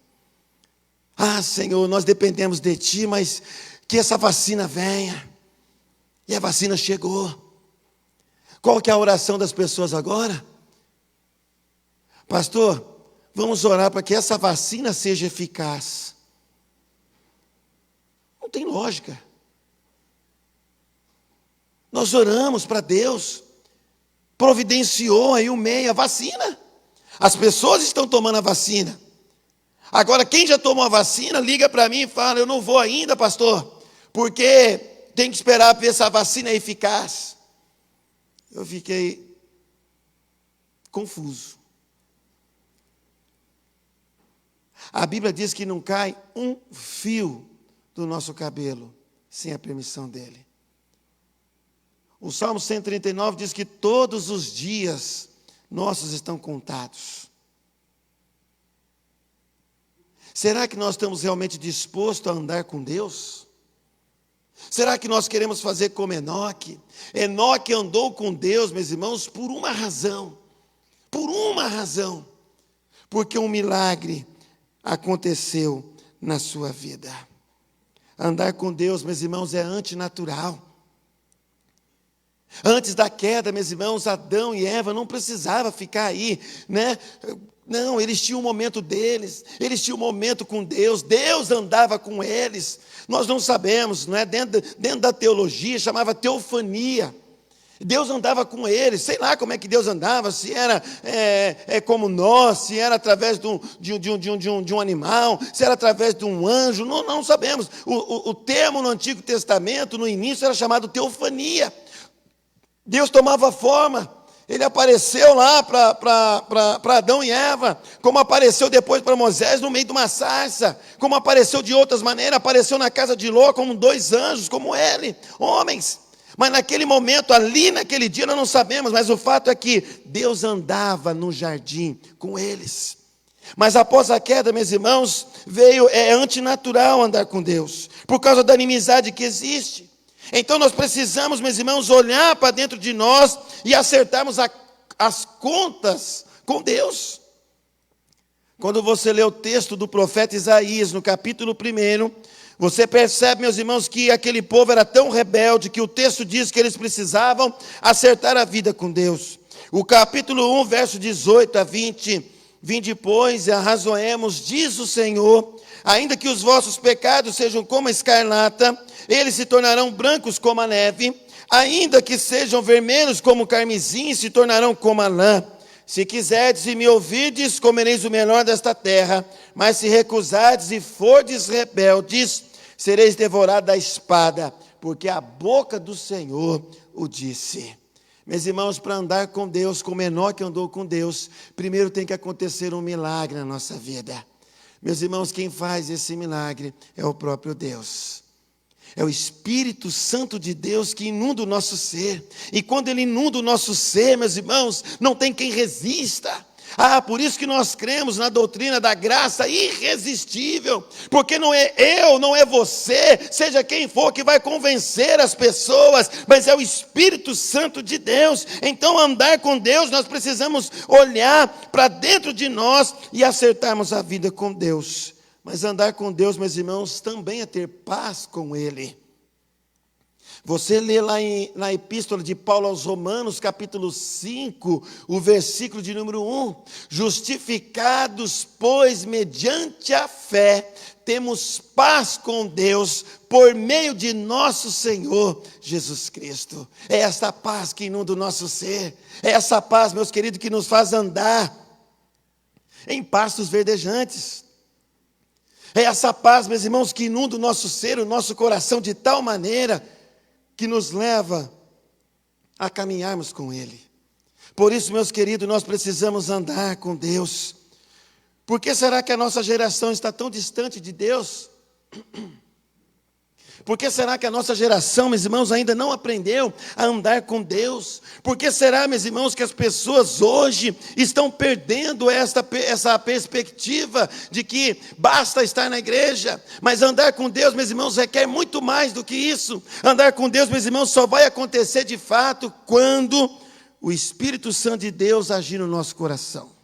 Ah, Senhor, nós dependemos de Ti, mas que essa vacina venha. E a vacina chegou. Qual que é a oração das pessoas agora? Pastor, vamos orar para que essa vacina seja eficaz. Não tem lógica. Nós oramos para Deus, providenciou aí o meio, a vacina. As pessoas estão tomando a vacina. Agora, quem já tomou a vacina, liga para mim e fala: eu não vou ainda, pastor, porque tem que esperar ver se a vacina é eficaz. Eu fiquei confuso. A Bíblia diz que não cai um fio do nosso cabelo sem a permissão dele. O Salmo 139 diz que todos os dias nossos estão contados. Será que nós estamos realmente dispostos a andar com Deus? Será que nós queremos fazer como Enoque? Enoque andou com Deus, meus irmãos, por uma razão. Por uma razão. Porque um milagre aconteceu na sua vida. Andar com Deus, meus irmãos, é antinatural. Antes da queda, meus irmãos, Adão e Eva não precisavam ficar aí, né? Não, eles tinham um momento deles, eles tinham um momento com Deus, Deus andava com eles. Nós não sabemos, não é? Dentro da teologia chamava teofania. Deus andava com eles, sei lá como é que Deus andava, se era como nós, se era através de um animal, se era através de um anjo, não sabemos. O termo no Antigo Testamento, no início, era chamado teofania. Deus tomava forma, Ele apareceu lá para Adão e Eva, como apareceu depois para Moisés no meio de uma sarça, como apareceu de outras maneiras, apareceu na casa de Ló como 2 anjos, como ele, homens. Mas naquele momento, ali naquele dia, nós não sabemos, mas o fato é que Deus andava no jardim com eles. Mas após a queda, meus irmãos, é antinatural andar com Deus, por causa da inimizade que existe. Então nós precisamos, meus irmãos, olhar para dentro de nós e acertarmos as contas com Deus. Quando você lê o texto do profeta Isaías, no capítulo 1, você percebe, meus irmãos, que aquele povo era tão rebelde que o texto diz que eles precisavam acertar a vida com Deus. O capítulo 1, verso 18 a 20, vinde, pois, e arrazoemos, diz o Senhor, ainda que os vossos pecados sejam como a escarlata, eles se tornarão brancos como a neve, ainda que sejam vermelhos como o carmesim, se tornarão como a lã. Se quiserdes e me ouvirdes, comereis o melhor desta terra, mas se recusardes e fordes rebeldes, sereis devorados da espada, porque a boca do Senhor o disse. Meus irmãos, para andar com Deus, como Enoque andou com Deus, primeiro tem que acontecer um milagre na nossa vida. Meus irmãos, quem faz esse milagre é o próprio Deus. É o Espírito Santo de Deus que inunda o nosso ser. E quando Ele inunda o nosso ser, meus irmãos, não tem quem resista. Por isso que nós cremos na doutrina da graça irresistível. Porque não é eu, não é você, seja quem for que vai convencer as pessoas, mas é o Espírito Santo de Deus. Então, andar com Deus, nós precisamos olhar para dentro de nós e acertarmos a vida com Deus. Mas andar com Deus, meus irmãos, também é ter paz com Ele. Você lê lá na epístola de Paulo aos Romanos, capítulo 5, o versículo de número 1. Justificados, pois, mediante a fé, temos paz com Deus, por meio de nosso Senhor Jesus Cristo. É essa paz que inunda o nosso ser. É essa paz, meus queridos, que nos faz andar em pastos verdejantes. É essa paz, meus irmãos, que inunda o nosso ser, o nosso coração, de tal maneira que nos leva a caminharmos com Ele. Por isso, meus queridos, nós precisamos andar com Deus. Por que será que a nossa geração está tão distante de Deus? Por que será que a nossa geração, meus irmãos, ainda não aprendeu a andar com Deus? Por que será, meus irmãos, que as pessoas hoje estão perdendo essa perspectiva de que basta estar na igreja? Mas andar com Deus, meus irmãos, requer muito mais do que isso. Andar com Deus, meus irmãos, só vai acontecer de fato quando o Espírito Santo de Deus agir no nosso coração.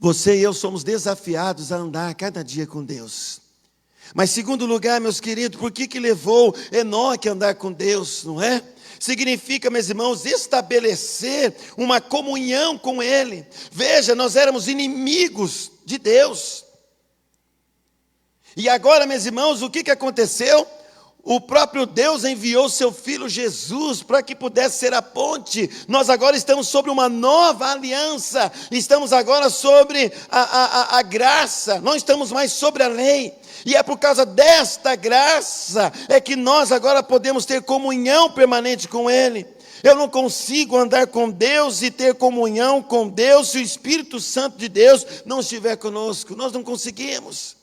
Você e eu somos desafiados a andar cada dia com Deus. Mas, segundo lugar, meus queridos, por que levou Enoque a andar com Deus, não é? Significa, meus irmãos, estabelecer uma comunhão com Ele. Veja, nós éramos inimigos de Deus. E agora, meus irmãos, o que aconteceu? O próprio Deus enviou seu Filho Jesus para que pudesse ser a ponte. Nós agora estamos sobre uma nova aliança. Estamos agora sobre a graça. Não estamos mais sobre a lei. E é por causa desta graça é que nós agora podemos ter comunhão permanente com Ele. Eu não consigo andar com Deus e ter comunhão com Deus se o Espírito Santo de Deus não estiver conosco. Nós não conseguimos.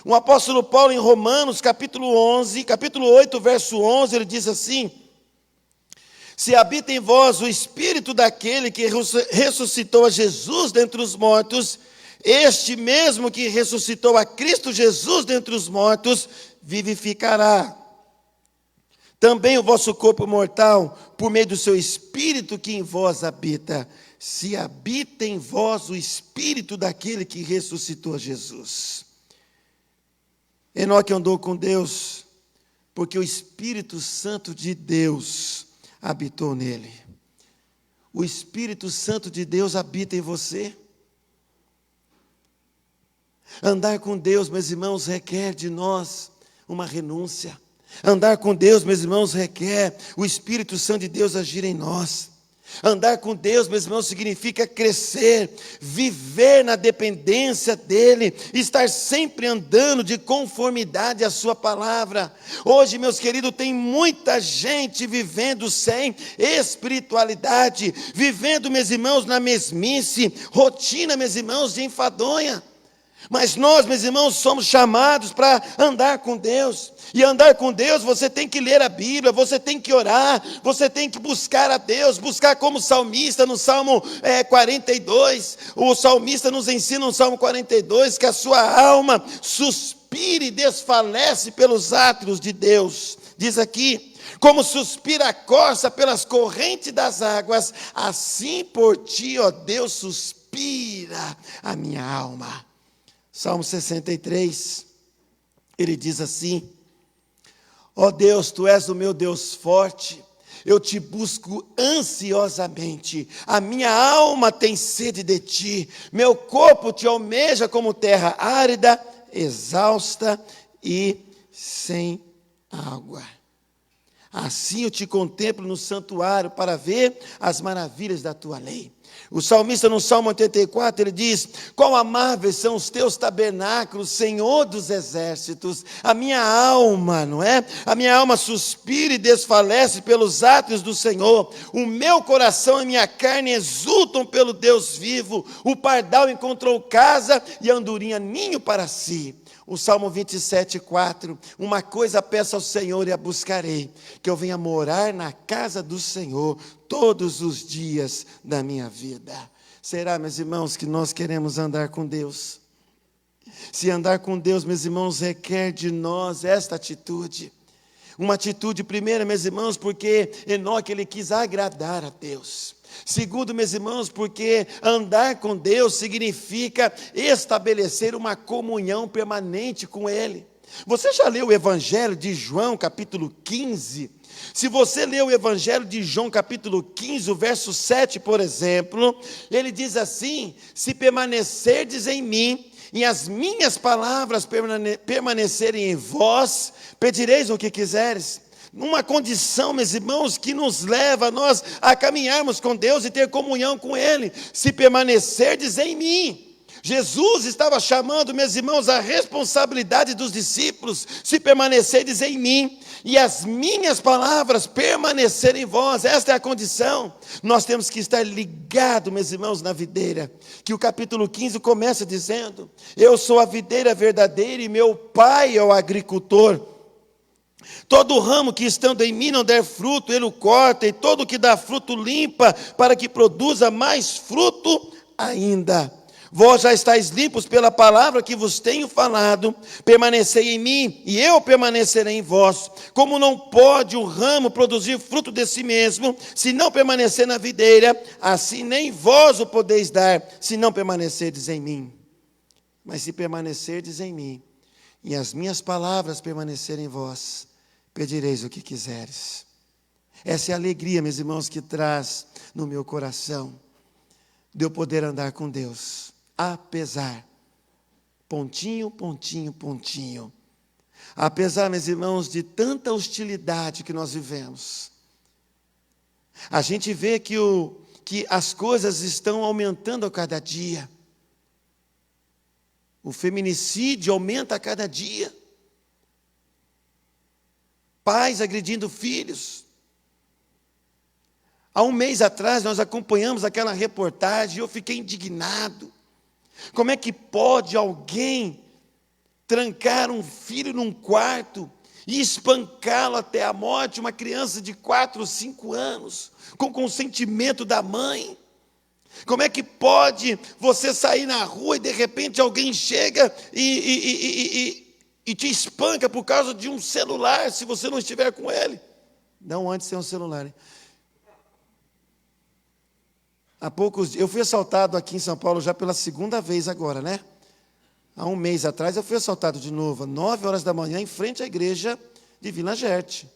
O apóstolo Paulo, em Romanos, capítulo 8, verso 11, ele diz assim: se habita em vós o Espírito daquele que ressuscitou a Jesus dentre os mortos, este mesmo que ressuscitou a Cristo Jesus dentre os mortos, vivificará também o vosso corpo mortal, por meio do seu Espírito que em vós habita. Se habita em vós o Espírito daquele que ressuscitou a Jesus. Enoque andou com Deus, porque o Espírito Santo de Deus habitou nele. O Espírito Santo de Deus habita em você. Andar com Deus, meus irmãos, requer de nós uma renúncia. Andar com Deus, meus irmãos, requer o Espírito Santo de Deus agir em nós. Andar com Deus, meus irmãos, significa crescer, viver na dependência dEle, estar sempre andando de conformidade à sua palavra. Hoje, meus queridos, tem muita gente vivendo sem espiritualidade, vivendo, meus irmãos, na mesmice, rotina, meus irmãos, de enfadonha. Mas nós, meus irmãos, somos chamados para andar com Deus. E andar com Deus, você tem que ler a Bíblia, você tem que orar, você tem que buscar a Deus, buscar como salmista no Salmo 42. O salmista nos ensina no Salmo 42 que a sua alma suspira e desfalece pelos átrios de Deus. Diz aqui: como suspira a corça pelas correntes das águas, assim por ti, ó Deus, suspira a minha alma. Salmo 63, ele diz assim: ó Deus, tu és o meu Deus forte, eu te busco ansiosamente, a minha alma tem sede de ti, meu corpo te almeja como terra árida, exausta e sem água. Assim eu te contemplo no santuário para ver as maravilhas da tua lei. O salmista no Salmo 84, ele diz: quão amáveis são os teus tabernáculos, Senhor dos exércitos. A minha alma, não é? A minha alma suspira e desfalece pelos átrios do Senhor. O meu coração e minha carne exultam pelo Deus vivo. O pardal encontrou casa e a andorinha ninho para si. O Salmo 27, 4, uma coisa peço ao Senhor e a buscarei, que eu venha morar na casa do Senhor todos os dias da minha vida. Será, meus irmãos, que nós queremos andar com Deus? Se andar com Deus, meus irmãos, requer de nós esta atitude. Uma atitude, primeira, meus irmãos, porque Enoque, ele quis agradar a Deus. Segundo, meus irmãos, porque andar com Deus significa estabelecer uma comunhão permanente com Ele. Você já leu o Evangelho de João, capítulo 15? Se você ler o Evangelho de João, capítulo 15, o verso 7, por exemplo, ele diz assim: se permanecerdes em mim, e as minhas palavras permanecerem em vós, pedireis o que quiseres. Numa condição, meus irmãos, que nos leva a nós a caminharmos com Deus e ter comunhão com Ele. Se permanecerdes em mim. Jesus estava chamando, meus irmãos, a responsabilidade dos discípulos. Se permanecerdes em mim e as minhas palavras permanecerem em vós. Esta é a condição. Nós temos que estar ligados, meus irmãos, na videira. Que o capítulo 15 começa dizendo: eu sou a videira verdadeira e meu pai é o agricultor. Todo ramo que estando em mim não der fruto, ele o corta, e todo que dá fruto limpa, para que produza mais fruto ainda. Vós já estáis limpos pela palavra que vos tenho falado. Permanecei em mim, e eu permanecerei em vós. Como não pode o ramo produzir fruto de si mesmo, se não permanecer na videira, assim nem vós o podeis dar, se não permanecerdes em mim. Mas se permanecerdes em mim, e as minhas palavras permanecerem em vós, pedireis o que quiseres. Essa é a alegria, meus irmãos, que traz no meu coração, de eu poder andar com Deus, apesar, pontinho, pontinho, pontinho, apesar, meus irmãos, de tanta hostilidade que nós vivemos. A gente vê que as coisas estão aumentando a cada dia. O feminicídio aumenta a cada dia. Pais agredindo filhos. Há um mês atrás nós acompanhamos aquela reportagem e eu fiquei indignado. Como é que pode alguém trancar um filho num quarto e espancá-lo até a morte, uma criança de 4 ou 5 anos, com consentimento da mãe? Como é que pode você sair na rua e de repente alguém chega e te espanca por causa de um celular, se você não estiver com ele? Não antes de ser um celular, hein? Há poucos dias, eu fui assaltado aqui em São Paulo já pela segunda vez agora, né? Há um mês atrás eu fui assaltado de novo, às 9 horas da manhã, em frente à igreja de Vila Gerte.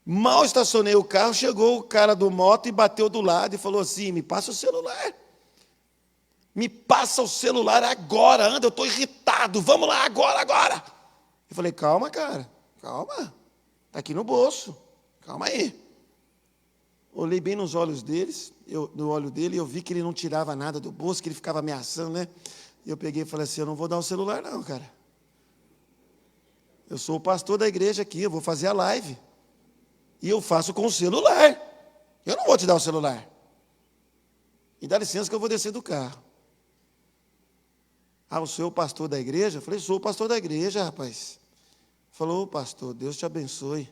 Mal estacionei o carro, chegou o cara do moto e bateu do lado e falou assim: me passa o celular. Me passa o celular agora, anda, eu estou irritado, vamos lá, agora. Eu falei: calma, cara, calma, está aqui no bolso, calma aí. Olhei bem nos olhos deles, no olho dele, eu vi que ele não tirava nada do bolso, que ele ficava ameaçando, né? E eu peguei e falei assim: eu não vou dar o celular não, cara. Eu sou o pastor da igreja aqui, eu vou fazer a live. E eu faço com o celular. Eu não vou te dar o celular. E dá licença que eu vou descer do carro. Ah, o senhor é o pastor da igreja? Eu falei, sou o pastor da igreja, rapaz. Falou, pastor, Deus te abençoe.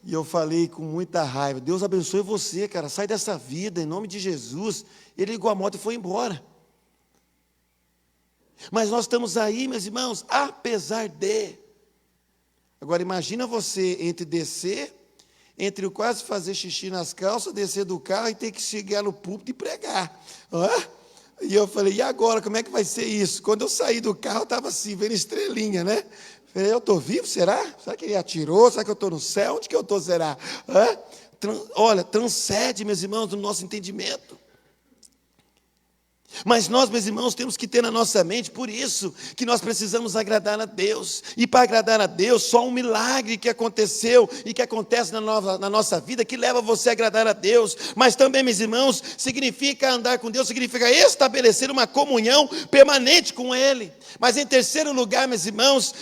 E eu falei com muita raiva, Deus abençoe você, cara, sai dessa vida, em nome de Jesus. Ele ligou a moto e foi embora. Mas nós estamos aí, meus irmãos, apesar de. Agora imagina você entre o quase fazer xixi nas calças, descer do carro e ter que chegar no púlpito e pregar. E eu falei, e agora, como é que vai ser isso? Quando eu saí do carro, eu estava assim, vendo estrelinha, né? Falei, eu estou vivo, será? Será que ele atirou? Será que eu estou no céu? Onde que eu estou, será? Olha, transcende, meus irmãos, do nosso entendimento. Mas nós, meus irmãos, temos que ter na nossa mente, por isso que nós precisamos agradar a Deus. E para agradar a Deus, só um milagre que aconteceu e que acontece na nossa vida, que leva você a agradar a Deus. Mas também, meus irmãos, significa andar com Deus, significa estabelecer uma comunhão permanente com Ele. Mas em terceiro lugar, meus irmãos,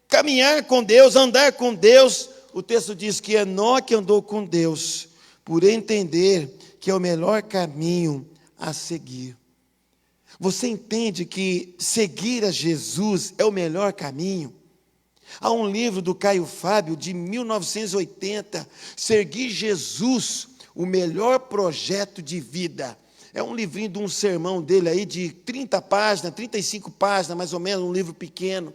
caminhar com Deus, andar com Deus. O texto diz que Enoque andou com Deus, por entender que é o melhor caminho a seguir. Você entende que seguir a Jesus é o melhor caminho? Há um livro do Caio Fábio, de 1980, Seguir Jesus, o melhor projeto de vida. É um livrinho de um sermão dele aí, de 30 páginas, 35 páginas, mais ou menos, um livro pequeno.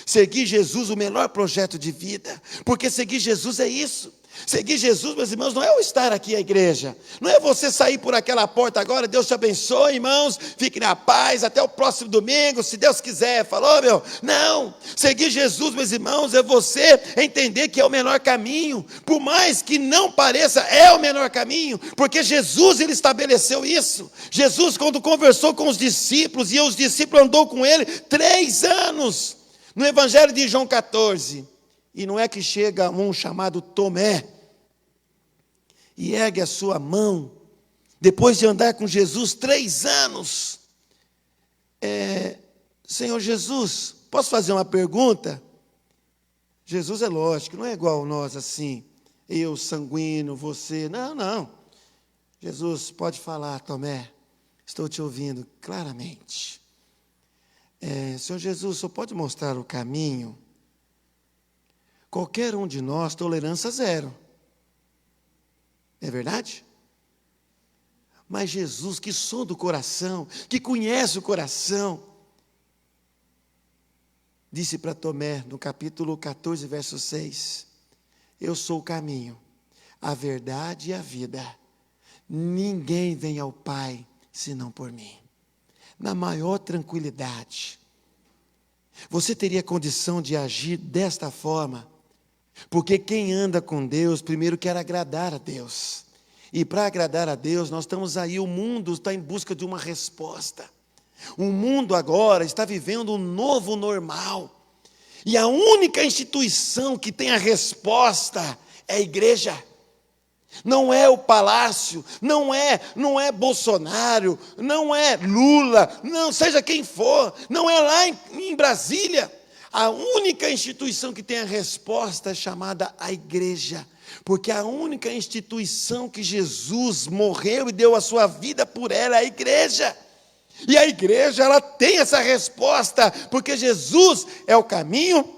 Seguir Jesus, o melhor projeto de vida. Porque seguir Jesus é isso. Seguir Jesus, meus irmãos, não é eu estar aqui à igreja, não é você sair por aquela porta agora, Deus te abençoe, irmãos, fique na paz, até o próximo domingo, se Deus quiser, falou, meu? Não, seguir Jesus, meus irmãos, é você entender que é o melhor caminho, por mais que não pareça, é o melhor caminho, porque Jesus, ele estabeleceu isso. Jesus, quando conversou com os discípulos, e os discípulos andou com ele 3 anos, no Evangelho de João 14, e não é que chega um chamado Tomé e ergue a sua mão, depois de andar com Jesus 3 anos. Senhor Jesus, posso fazer uma pergunta? Jesus é lógico, não é igual a nós assim, eu sanguíneo, você, não. Jesus, pode falar, Tomé, estou te ouvindo claramente. Senhor Jesus, só pode mostrar o caminho? Qualquer um de nós, tolerância 0. É verdade? Mas Jesus, que sonda o coração, que conhece o coração, disse para Tomé, no capítulo 14, verso 6, eu sou o caminho, a verdade e a vida. Ninguém vem ao Pai, senão por mim. Na maior tranquilidade. Você teria condição de agir desta forma? Porque quem anda com Deus, primeiro quer agradar a Deus. E para agradar a Deus, nós estamos aí, o mundo está em busca de uma resposta. O mundo agora está vivendo um novo normal. E a única instituição que tem a resposta é a igreja. Não é o palácio, não é Bolsonaro, não é Lula, não seja quem for, não é lá em Brasília. A única instituição que tem a resposta é chamada a igreja, porque a única instituição que Jesus morreu e deu a sua vida por ela é a igreja. E a igreja, ela tem essa resposta, porque Jesus é o caminho,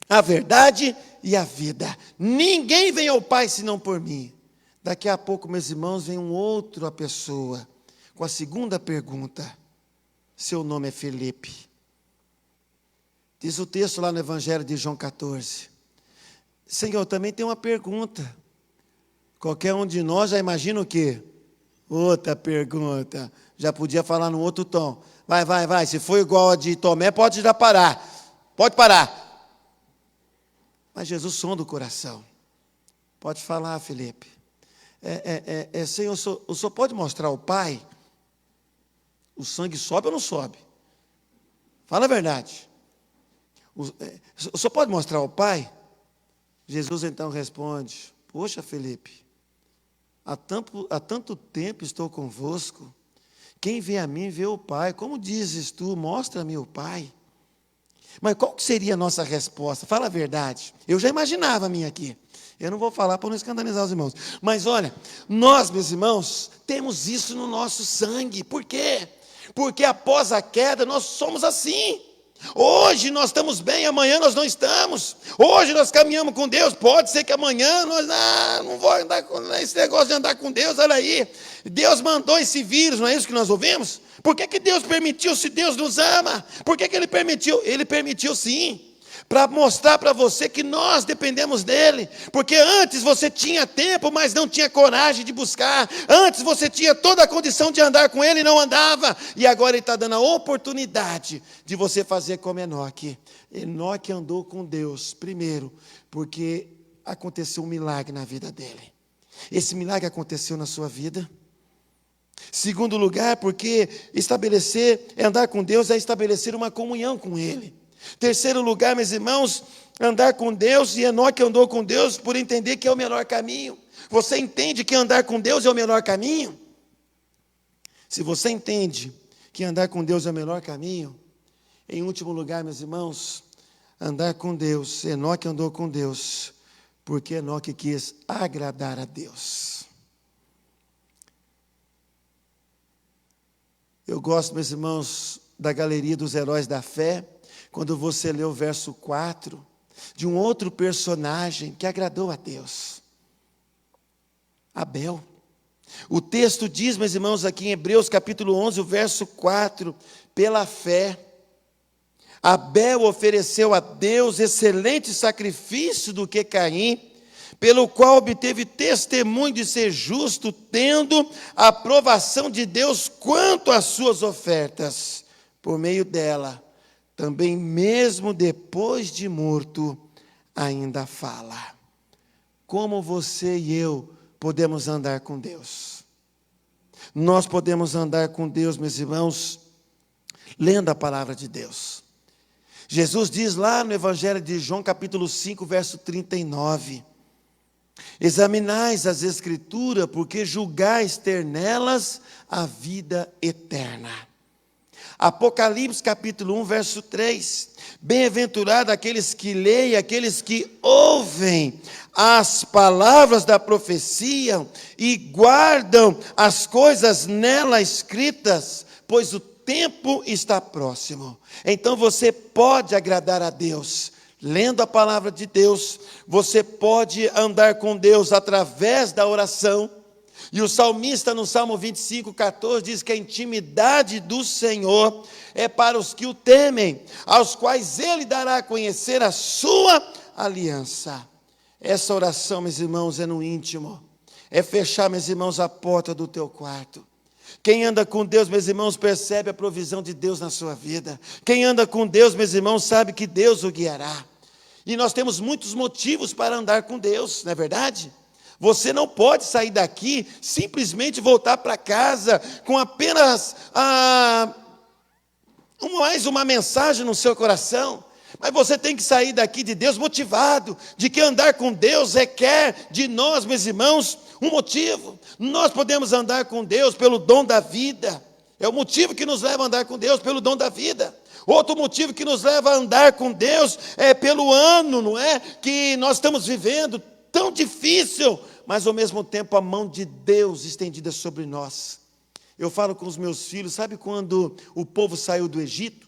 a verdade e a vida. Ninguém vem ao Pai senão por mim. Daqui a pouco, meus irmãos, vem outra pessoa com a segunda pergunta. Seu nome é Felipe. Diz o texto lá no Evangelho de João 14. Senhor, também tem uma pergunta. Qualquer um de nós já imagina o quê? Outra pergunta. Já podia falar num outro tom. Vai. Se for igual a de Tomé, pode já parar. Pode parar. Mas Jesus sonda o coração. Pode falar, Felipe. Senhor, o senhor pode mostrar ao Pai? O sangue sobe ou não sobe? Fala a verdade. O senhor pode mostrar ao Pai? Jesus então responde, poxa, Felipe, há tanto tempo estou convosco, quem vê a mim vê o Pai, como dizes tu, mostra-me o Pai. Mas qual que seria a nossa resposta? Fala a verdade, eu já imaginava a minha aqui, Eu não vou falar para não escandalizar os irmãos. Mas olha, nós, meus irmãos, temos isso no nosso sangue. Por quê? Porque após a queda nós somos assim. Hoje nós estamos bem, amanhã nós não estamos. Hoje nós caminhamos com Deus, pode ser que amanhã nós não vou andar com esse negócio de andar com Deus, olha aí. Deus mandou esse vírus, não é isso que nós ouvimos? Por que Deus permitiu, se Deus nos ama? Por que Ele permitiu? Ele permitiu sim, para mostrar para você que nós dependemos dEle, porque antes você tinha tempo, mas não tinha coragem de buscar, antes você tinha toda a condição de andar com Ele e não andava, e agora Ele está dando a oportunidade de você fazer como Enoque. Enoque andou com Deus, primeiro, porque aconteceu um milagre na vida dele. Esse milagre aconteceu na sua vida. Segundo lugar, porque andar com Deus é estabelecer uma comunhão com Ele. Terceiro lugar, meus irmãos, andar com Deus, e Enoque andou com Deus por entender que é o melhor caminho. Você entende que andar com Deus é o melhor caminho? Se você entende que andar com Deus é o melhor caminho, em último lugar, meus irmãos, andar com Deus, Enoque andou com Deus, porque Enoque quis agradar a Deus. Eu gosto, meus irmãos, da galeria dos heróis da fé, quando você lê o verso 4, de um outro personagem que agradou a Deus, Abel. O texto diz, meus irmãos, aqui em Hebreus capítulo 11, o verso 4, pela fé, Abel ofereceu a Deus excelente sacrifício do que Caim, pelo qual obteve testemunho de ser justo, tendo a aprovação de Deus quanto às suas ofertas. Por meio dela, também mesmo depois de morto, ainda fala. Como você e eu podemos andar com Deus? Nós podemos andar com Deus, meus irmãos, lendo a palavra de Deus. Jesus diz lá no Evangelho de João, capítulo 5, verso 39, examinais as Escrituras, porque julgais ter nelas a vida eterna. Apocalipse capítulo 1, verso 3, bem-aventurado aqueles que leem, aqueles que ouvem as palavras da profecia e guardam as coisas nela escritas, pois o tempo está próximo. Então você pode agradar a Deus lendo a palavra de Deus, você pode andar com Deus através da oração. E o salmista no Salmo 25, 14 diz que a intimidade do Senhor é para os que o temem, aos quais Ele dará a conhecer a sua aliança. Essa oração, meus irmãos, é no íntimo, é fechar, meus irmãos, a porta do teu quarto. Quem anda com Deus, meus irmãos, percebe a provisão de Deus na sua vida. Quem anda com Deus, meus irmãos, sabe que Deus o guiará. E nós temos muitos motivos para andar com Deus, não é verdade? Você não pode sair daqui, simplesmente voltar para casa com apenas mais uma mensagem no seu coração. Mas você tem que sair daqui de Deus motivado, de que andar com Deus requer de nós, meus irmãos, um motivo. Nós podemos andar com Deus pelo dom da vida. É o motivo que nos leva a andar com Deus, pelo dom da vida. Outro motivo que nos leva a andar com Deus é pelo ano, não é? Que nós estamos vivendo tão difícil, mas ao mesmo tempo a mão de Deus estendida sobre nós. Eu falo com os meus filhos, sabe quando o povo saiu do Egito?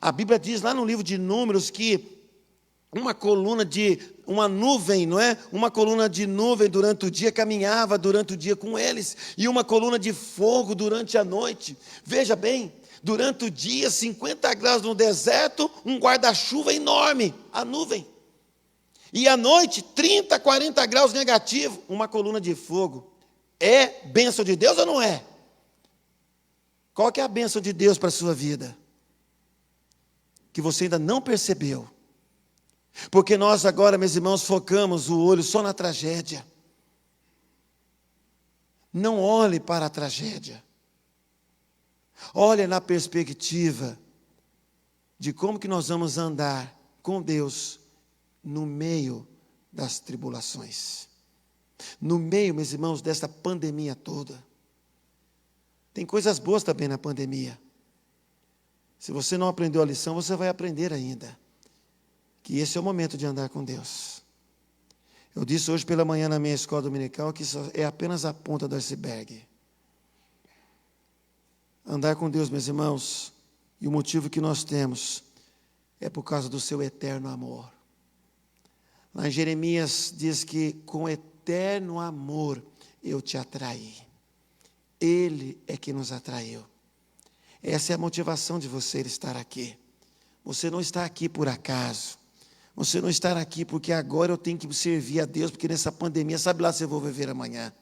A Bíblia diz lá no livro de Números que uma nuvem, não é? Uma coluna de nuvem durante o dia caminhava durante o dia com eles, e uma coluna de fogo durante a noite. Veja bem, durante o dia, 50 graus no deserto, um guarda-chuva enorme, a nuvem. E à noite, 30, 40 graus negativo, uma coluna de fogo. É bênção de Deus ou não é? Qual que é a bênção de Deus para a sua vida? Que você ainda não percebeu. Porque nós agora, meus irmãos, focamos o olho só na tragédia. Não olhe para a tragédia. Olhe na perspectiva de como que nós vamos andar com Deus no meio das tribulações. No meio, meus irmãos, dessa pandemia toda. Tem coisas boas também na pandemia. Se você não aprendeu a lição, você vai aprender ainda. Que esse é o momento de andar com Deus. Eu disse hoje pela manhã na minha escola dominical que isso é apenas a ponta do iceberg. Andar com Deus, meus irmãos, e o motivo que nós temos é por causa do seu eterno amor. Lá em Jeremias diz que com eterno amor eu te atraí. Ele é que nos atraiu. Essa é a motivação de você estar aqui. Você não está aqui por acaso. Você não está aqui porque agora eu tenho que servir a Deus, porque nessa pandemia, sabe lá se eu vou viver amanhã.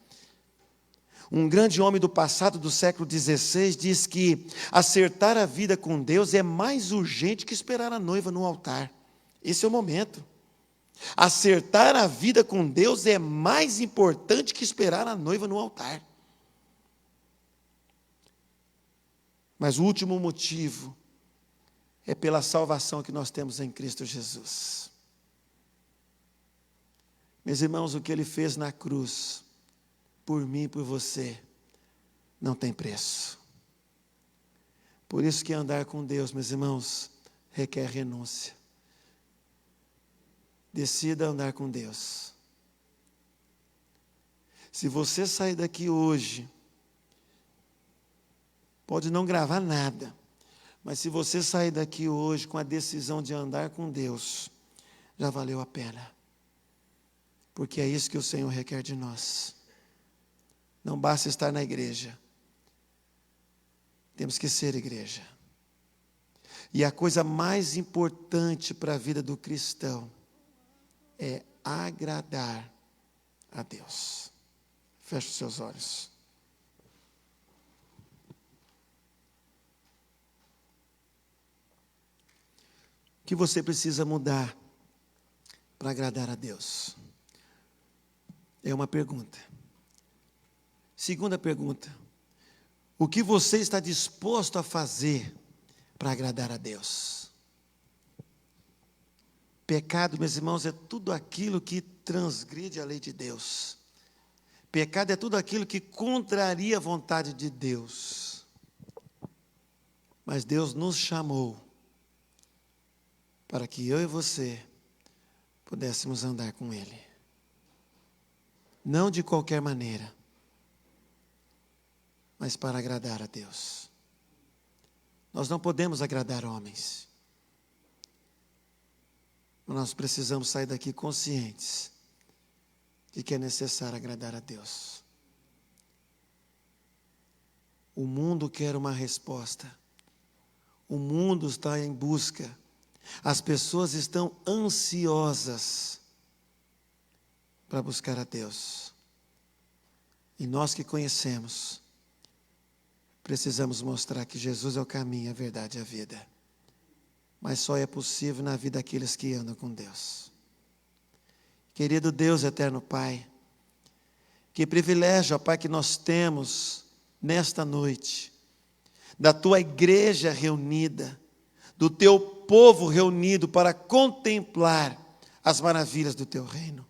Um grande homem do passado, do século XVI, diz que acertar a vida com Deus é mais urgente que esperar a noiva no altar. Esse é o momento. Acertar a vida com Deus é mais importante que esperar a noiva no altar. Mas o último motivo é pela salvação que nós temos em Cristo Jesus. Meus irmãos, o que Ele fez na cruz, por mim e por você, não tem preço. Por isso que andar com Deus, meus irmãos, requer renúncia. Decida andar com Deus. Se você sair daqui hoje, pode não gravar nada, mas se você sair daqui hoje com a decisão de andar com Deus, já valeu a pena. Porque é isso que o Senhor requer de nós. Não basta estar na igreja. Temos que ser igreja. E a coisa mais importante para a vida do cristão é agradar a Deus. Feche os seus olhos. O que você precisa mudar para agradar a Deus? É uma pergunta. Segunda pergunta: o que você está disposto a fazer para agradar a Deus? Pecado, meus irmãos, é tudo aquilo que transgride a lei de Deus. Pecado é tudo aquilo que contraria a vontade de Deus. Mas Deus nos chamou para que eu e você pudéssemos andar com Ele. Não de qualquer maneira, mas para agradar a Deus. Nós não podemos agradar homens. Nós precisamos sair daqui conscientes de que é necessário agradar a Deus. O mundo quer uma resposta. O mundo está em busca. As pessoas estão ansiosas para buscar a Deus. E nós que conhecemos, precisamos mostrar que Jesus é o caminho, a verdade e a vida. Mas só é possível na vida daqueles que andam com Deus. Querido Deus, eterno Pai, que privilégio, ó Pai, que nós temos nesta noite, da Tua igreja reunida, do Teu povo reunido para contemplar as maravilhas do Teu reino.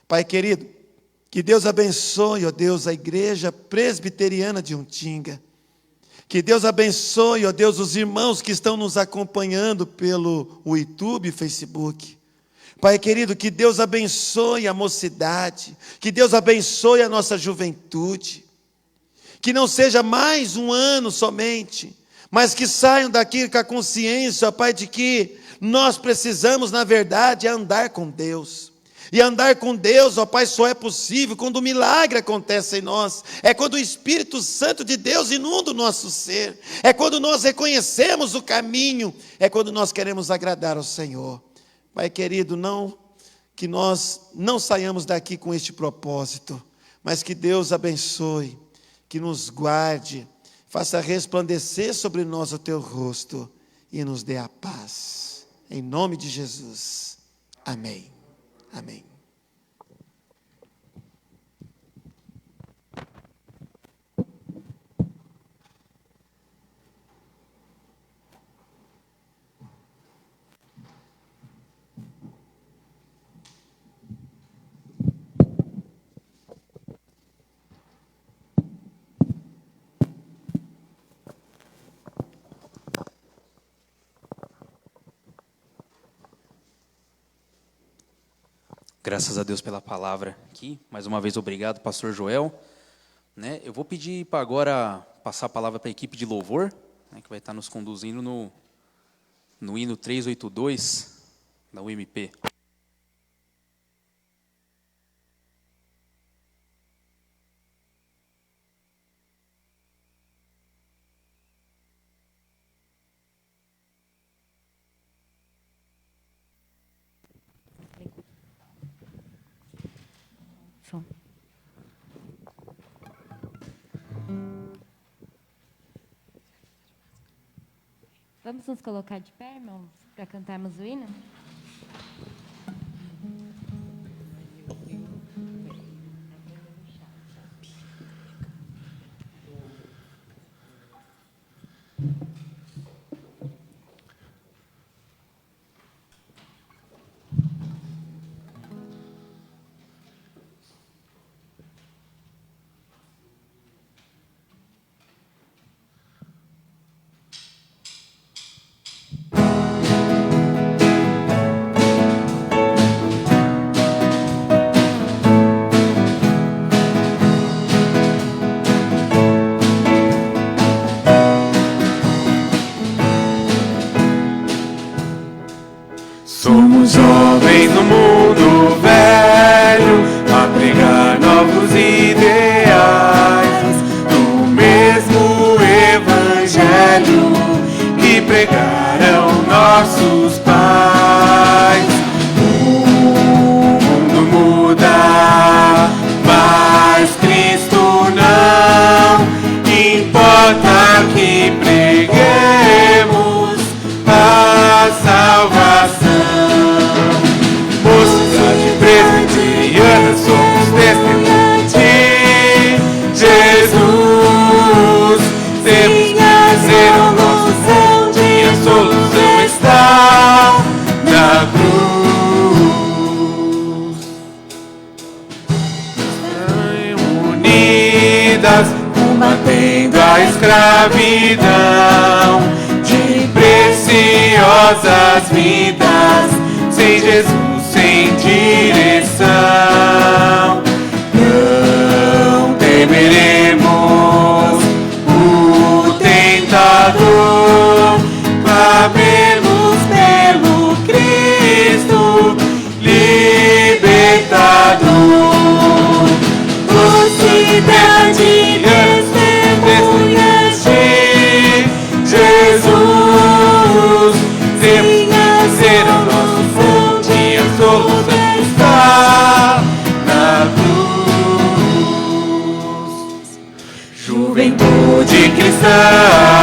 Pai querido, que Deus abençoe, ó Deus, a igreja presbiteriana de Untinga. Que Deus abençoe, ó Deus, os irmãos que estão nos acompanhando pelo YouTube e Facebook. Pai querido, que Deus abençoe a mocidade, que Deus abençoe a nossa juventude. Que não seja mais um ano somente, mas que saiam daqui com a consciência, ó Pai, de que nós precisamos, na verdade, andar com Deus. E andar com Deus, ó Pai, só é possível quando o milagre acontece em nós. É quando o Espírito Santo de Deus inunda o nosso ser. É quando nós reconhecemos o caminho. É quando nós queremos agradar ao Senhor. Pai querido, não que nós não saiamos daqui com este propósito, mas que Deus abençoe, que nos guarde, faça resplandecer sobre nós o Teu rosto e nos dê a paz. Em nome de Jesus. Amém. Amém. Graças a Deus pela palavra aqui. Mais uma vez, obrigado, pastor Joel. Né, eu vou pedir para agora passar a palavra para a equipe de louvor, né, que vai estar nos conduzindo no hino 382 da UMP. Vamos nos colocar de pé, irmãos, para cantarmos o hino? Somos jovens no mundo velho, a pregar novos ideais, do mesmo evangelho que pregaram nossos pais. O mundo muda, mas Cristo não. Importa que preguemos a salvação. Mocidade presbiteriana, somos testemunhas de Jesus. Temos que dizer ao nosso povo que a solução está na cruz. Unidas, combatendo a escravidão de preciosas vidas, sem Jesus, sem direção. Não temeremos o tentador, clamemos pelo Cristo libertador. Mocidade, testemunhas de Jesus, temos que dizer ao nosso povo que a solução está na cruz. Juventude cristã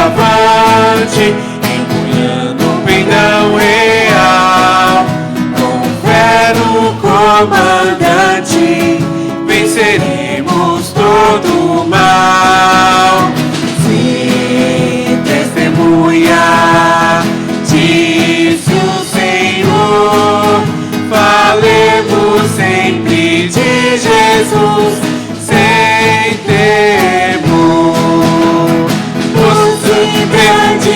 avante, empunhando o pendão real, com fé no comandante, venceremos todo o mal. Sim, testemunha, disse o Senhor, falemos sempre de Jesus, sem temor. Mocidade,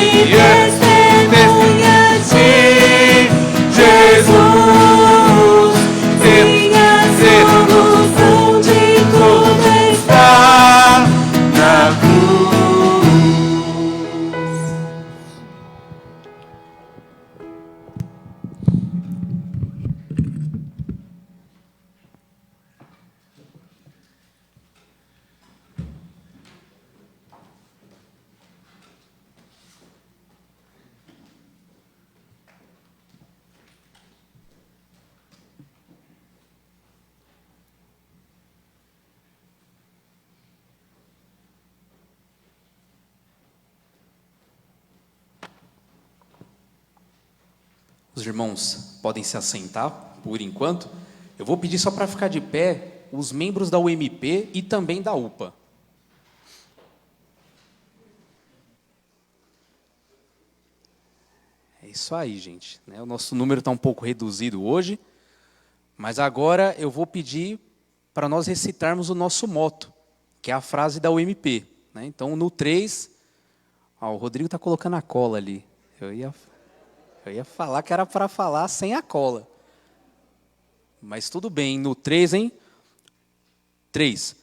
testemunhas de Jesus, temos que ser a noção de tudo está na cruz. Os irmãos podem se assentar por enquanto. Eu vou pedir só para ficar de pé os membros da UMP e também da UPA. É isso aí, gente. O nosso número está um pouco reduzido hoje, mas agora eu vou pedir para nós recitarmos o nosso moto, que é a frase da UMP. Então, no 3... o Rodrigo está colocando a cola ali. Eu ia falar que era para falar sem a cola. mas tudo bem. No 3, hein? 3.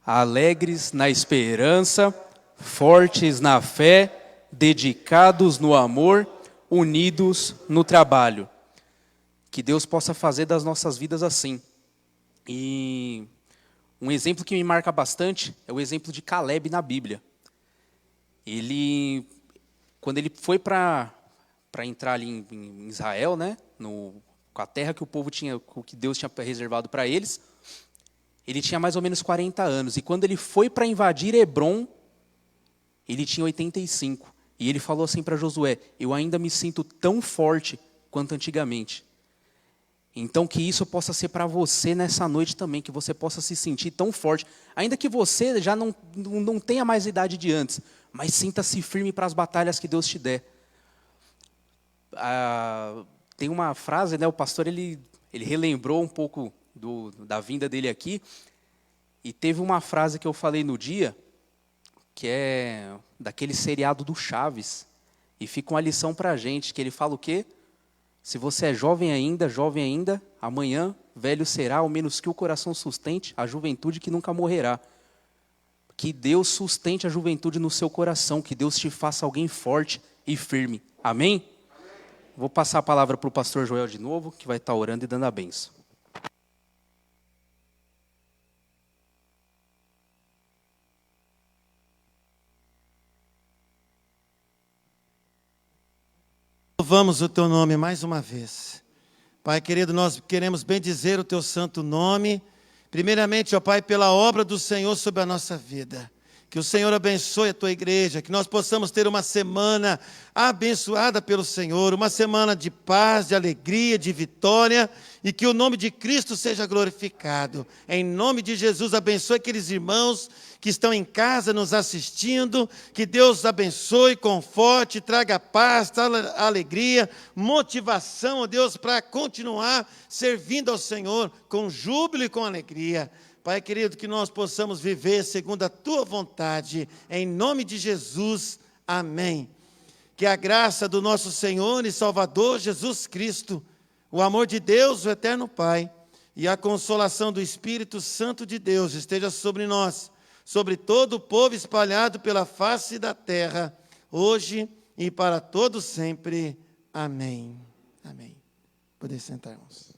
Alegres na esperança, fortes na fé, dedicados no amor, unidos no trabalho. Que Deus possa fazer das nossas vidas assim. E um exemplo que me marca bastante é o exemplo de Caleb na Bíblia. Quando ele foi para entrar ali em Israel, né, com a terra que o povo tinha, que Deus tinha reservado para eles, ele tinha mais ou menos 40 anos. E quando ele foi para invadir Hebrom, ele tinha 85. E ele falou assim para Josué: eu ainda me sinto tão forte quanto antigamente. Então que isso possa ser para você nessa noite também, que você possa se sentir tão forte. Ainda que você já não tenha mais idade de antes, mas sinta-se firme para as batalhas que Deus te der. Tem uma frase, né, o pastor ele relembrou um pouco da vinda dele aqui, e teve uma frase que eu falei no dia, que é daquele seriado do Chaves, e fica uma lição para a gente, que ele fala o quê? Se você é jovem ainda, amanhã velho será, ao menos que o coração sustente a juventude que nunca morrerá. Que Deus sustente a juventude no seu coração, que Deus te faça alguém forte e firme. Amém? Vou passar a palavra para o pastor Joel de novo, que vai estar orando e dando a bênção. Louvamos o teu nome mais uma vez. Pai querido, nós queremos bendizer o teu santo nome. Primeiramente, ó Pai, pela obra do Senhor sobre a nossa vida. Que o Senhor abençoe a tua igreja, que nós possamos ter uma semana abençoada pelo Senhor, uma semana de paz, de alegria, de vitória, e que o nome de Cristo seja glorificado. Em nome de Jesus, abençoe aqueles irmãos que estão em casa nos assistindo, que Deus abençoe, conforte, traga paz, traga alegria, motivação, ó Deus, para continuar servindo ao Senhor com júbilo e com alegria. Pai querido, que nós possamos viver segundo a tua vontade, em nome de Jesus, amém. Que a graça do nosso Senhor e Salvador Jesus Cristo, o amor de Deus, o eterno Pai, e a consolação do Espírito Santo de Deus esteja sobre nós, sobre todo o povo espalhado pela face da terra, hoje e para todo sempre. Amém. Amém. Poder sentar, irmãos.